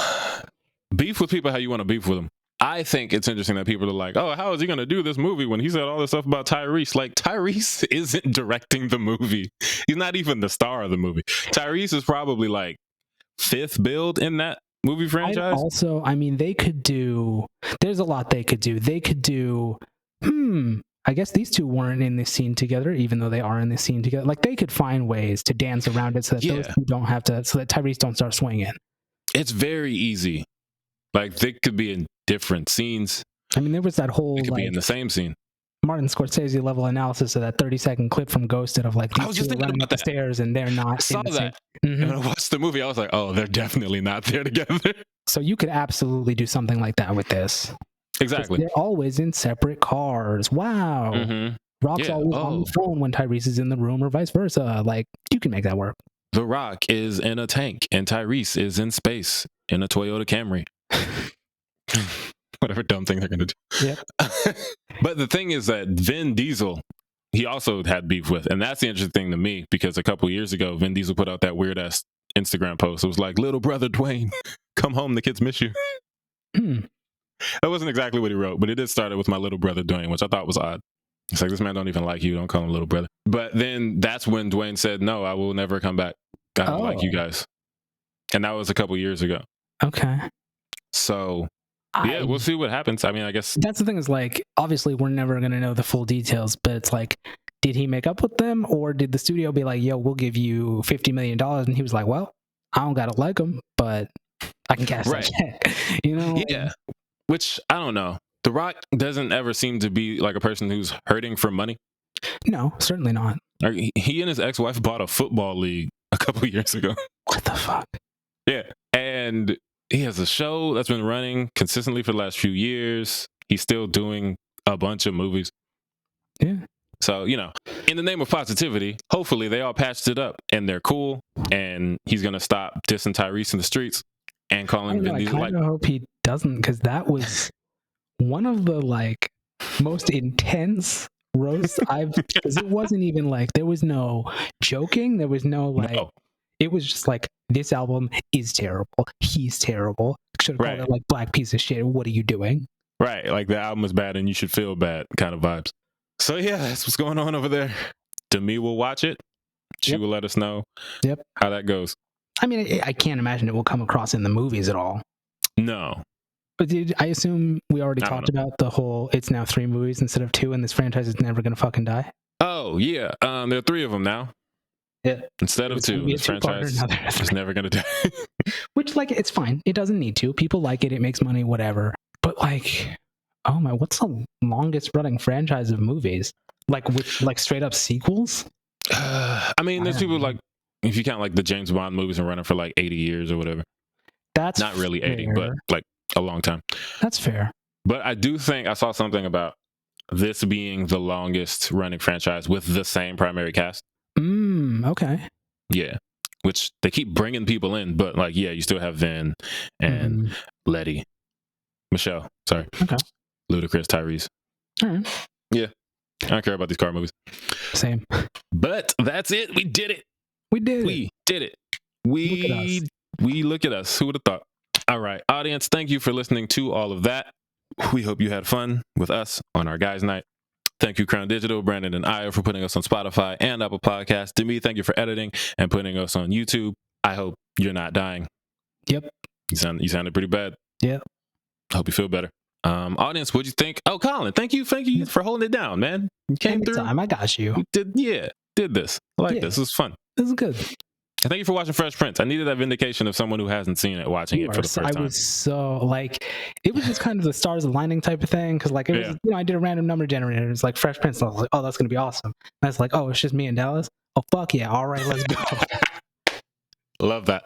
Speaker 1: beef with people how you want to beef with them. I think it's interesting that people are like, oh, how is he going to do this movie when he said all this stuff about Tyrese? Like, Tyrese isn't directing the movie. He's not even the star of the movie. Tyrese is probably like 5th build in that movie franchise.
Speaker 2: Also, I mean, they could do... There's a lot they could do. They could do... I guess these two weren't in this scene together, even though they are in this scene together. Like, they could find ways to dance around it so that those two don't have to... So that Tyrese don't start swinging. It's
Speaker 1: very easy. Like, they could be in different scenes.
Speaker 2: I mean, there was that whole...
Speaker 1: They could be in the same scene.
Speaker 2: Martin Scorsese level analysis of that 30-second clip from Ghosted of like these two running up the stairs and they're not.
Speaker 1: I saw that. And when I watched the movie, I was like, oh, they're definitely not there together.
Speaker 2: So you could absolutely do something like that with this.
Speaker 1: Exactly.
Speaker 2: They're always in separate cars. Wow. Rock's always on the phone when Tyrese is in the room or vice versa. Like, you can make that work.
Speaker 1: The Rock is in a tank and Tyrese is in space in a Toyota Camry. Whatever dumb thing they're going to do.
Speaker 2: Yeah.
Speaker 1: But the thing is that Vin Diesel, he also had beef with. And that's the interesting thing to me, because a couple years ago, Vin Diesel put out that weird-ass Instagram post. It was like, little brother Dwayne, come home, the kids miss you. That wasn't exactly what he wrote, but it did start with my little brother Dwayne, which I thought was odd. It's like, this man don't even like you. Don't call him little brother. But then that's when Dwayne said, no, I will never come back. I don't like you guys. And that was a couple years ago.
Speaker 2: Okay.
Speaker 1: So... yeah, we'll see what happens. I mean, I guess
Speaker 2: that's the thing is, like, obviously we're never going to know the full details, but it's like, did he make up with them, or did the studio be like, yo, we'll give you $50 million? And he was like, well, I don't got to like him, but I can cash that check. You know?
Speaker 1: Yeah. Which, I don't know. The Rock doesn't ever seem to be like a person who's hurting for money.
Speaker 2: No, certainly not.
Speaker 1: He and his ex-wife bought a football league a couple years ago.
Speaker 2: What the fuck?
Speaker 1: Yeah. And he has a show that's been running consistently for the last few years. He's still doing a bunch of movies.
Speaker 2: Yeah.
Speaker 1: So, you know, in the name of positivity, hopefully they all patched it up and they're cool. And he's going to stop dissing Tyrese in the streets and calling Vin Diesel.
Speaker 2: I hope he doesn't, because that was one of the, like, most intense roasts because it wasn't even like, there was no joking. There was no, like... No. It was just like, this album is terrible. He's terrible. Should have called it like black piece of shit. What are you doing?
Speaker 1: Right. Like, the album is bad and you should feel bad kind of vibes. So yeah, that's what's going on over there. Demi will watch it. She will let us know how that goes.
Speaker 2: I mean, I can't imagine it will come across in the movies at all.
Speaker 1: No.
Speaker 2: But I assume we already talked about the whole, it's now 3 movies instead of 2 and this franchise is never going to fucking die.
Speaker 1: Oh, yeah. There are 3 of them now.
Speaker 2: Yeah.
Speaker 1: Instead of 2, this franchise is never going to die.
Speaker 2: Which, like, it's fine. It doesn't need to. People like it. It makes money, whatever. But, like, oh my, what's the longest running franchise of movies? Like, with, like, straight up sequels?
Speaker 1: I mean, there's people like, if you count, like, the James Bond movies and running for, like, 80 years or whatever.
Speaker 2: That's
Speaker 1: not really 80, but, like, a long time.
Speaker 2: That's fair.
Speaker 1: But I do think I saw something about this being the longest running franchise with the same primary cast.
Speaker 2: Okay.
Speaker 1: Yeah. Which they keep bringing people in, but like, yeah, you still have Vin and Letty. Michelle, sorry.
Speaker 2: Okay.
Speaker 1: Ludacris, Tyrese.
Speaker 2: All right.
Speaker 1: Yeah. I don't care about these car movies.
Speaker 2: Same.
Speaker 1: But that's it. We did it.
Speaker 2: We did
Speaker 1: it. We look at us. Who would have thought? All right. Audience, thank you for listening to all of that. We hope you had fun with us on our guys' night. Thank you, Crown Digital, Brandon, and Io for putting us on Spotify and Apple Podcasts. Demi, thank you for editing and putting us on YouTube. I hope you're not dying.
Speaker 2: Yep.
Speaker 1: You sounded pretty bad.
Speaker 2: Yep.
Speaker 1: I hope you feel better. Audience, what'd you think? Oh, Colin, thank you for holding it down, man. You came through.
Speaker 2: I got you.
Speaker 1: Did this. I like this. This was fun.
Speaker 2: This is good.
Speaker 1: And thank you for watching Fresh Prince. I needed that vindication of someone who hasn't seen it watching it for the first time.
Speaker 2: I was so, like, it was just kind of the stars aligning type of thing. Because, like, it was, I did a random number generator. It was like Fresh Prince. And I was like, oh, that's going to be awesome. And I was like, oh, it's just me and Dallas. Oh, fuck yeah. All right, let's go.
Speaker 1: Love that.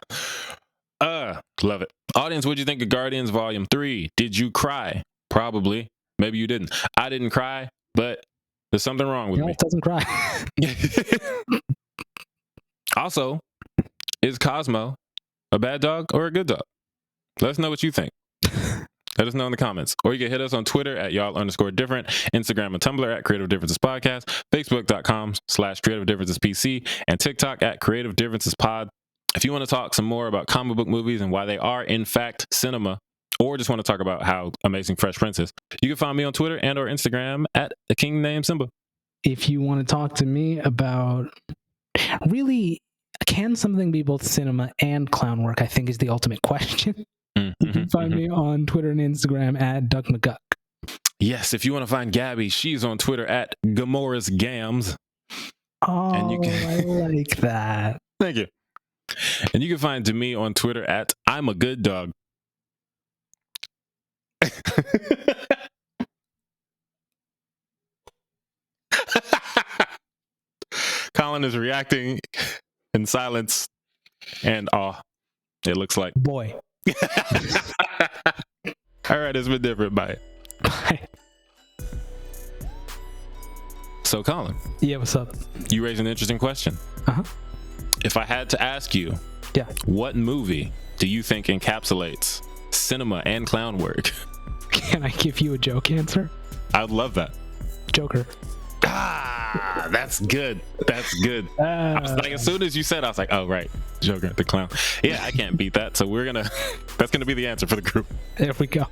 Speaker 1: Love it. Audience, what'd you think of Guardians Volume 3? Did you cry? Probably. Maybe you didn't. I didn't cry, but there's something wrong with me.
Speaker 2: It doesn't cry.
Speaker 1: Also, is Cosmo a bad dog or a good dog? Let us know what you think. Let us know in the comments. Or you can hit us on Twitter at y'all_different, Instagram and Tumblr at Creative Differences Podcast, Facebook.com/Creative Differences PC, and TikTok at Creative Differences Pod. If you want to talk some more about comic book movies and why they are, in fact, cinema, or just want to talk about how amazing Fresh Prince is, you can find me on Twitter and or Instagram at a king named Simba.
Speaker 2: If you want to talk to me about really, can something be both cinema and clown work, I think is the ultimate question. You can find me on Twitter and Instagram at Duck McGuck.
Speaker 1: Yes, if you want to find Gaby, she's on Twitter at Gamora's Gams.
Speaker 2: Oh, and you can... I like that.
Speaker 1: Thank you. And you can find Demi on Twitter at I'm a Good Dog. Colin is reacting in silence and awe, it looks like.
Speaker 2: Boy.
Speaker 1: All right, it's been different. Bye.
Speaker 2: Bye.
Speaker 1: So, Colin.
Speaker 2: Yeah, what's up?
Speaker 1: You raised an interesting question. If I had to ask you, what movie do you think encapsulates cinema and clown work?
Speaker 2: Can I give you a joke answer?
Speaker 1: I would love that.
Speaker 2: Joker.
Speaker 1: Ah, that's good. That's good. I was like, as soon as you said, I was like, oh, right. Joker, the clown. Yeah, I can't beat that. So that's gonna be the answer for the group.
Speaker 2: There we go.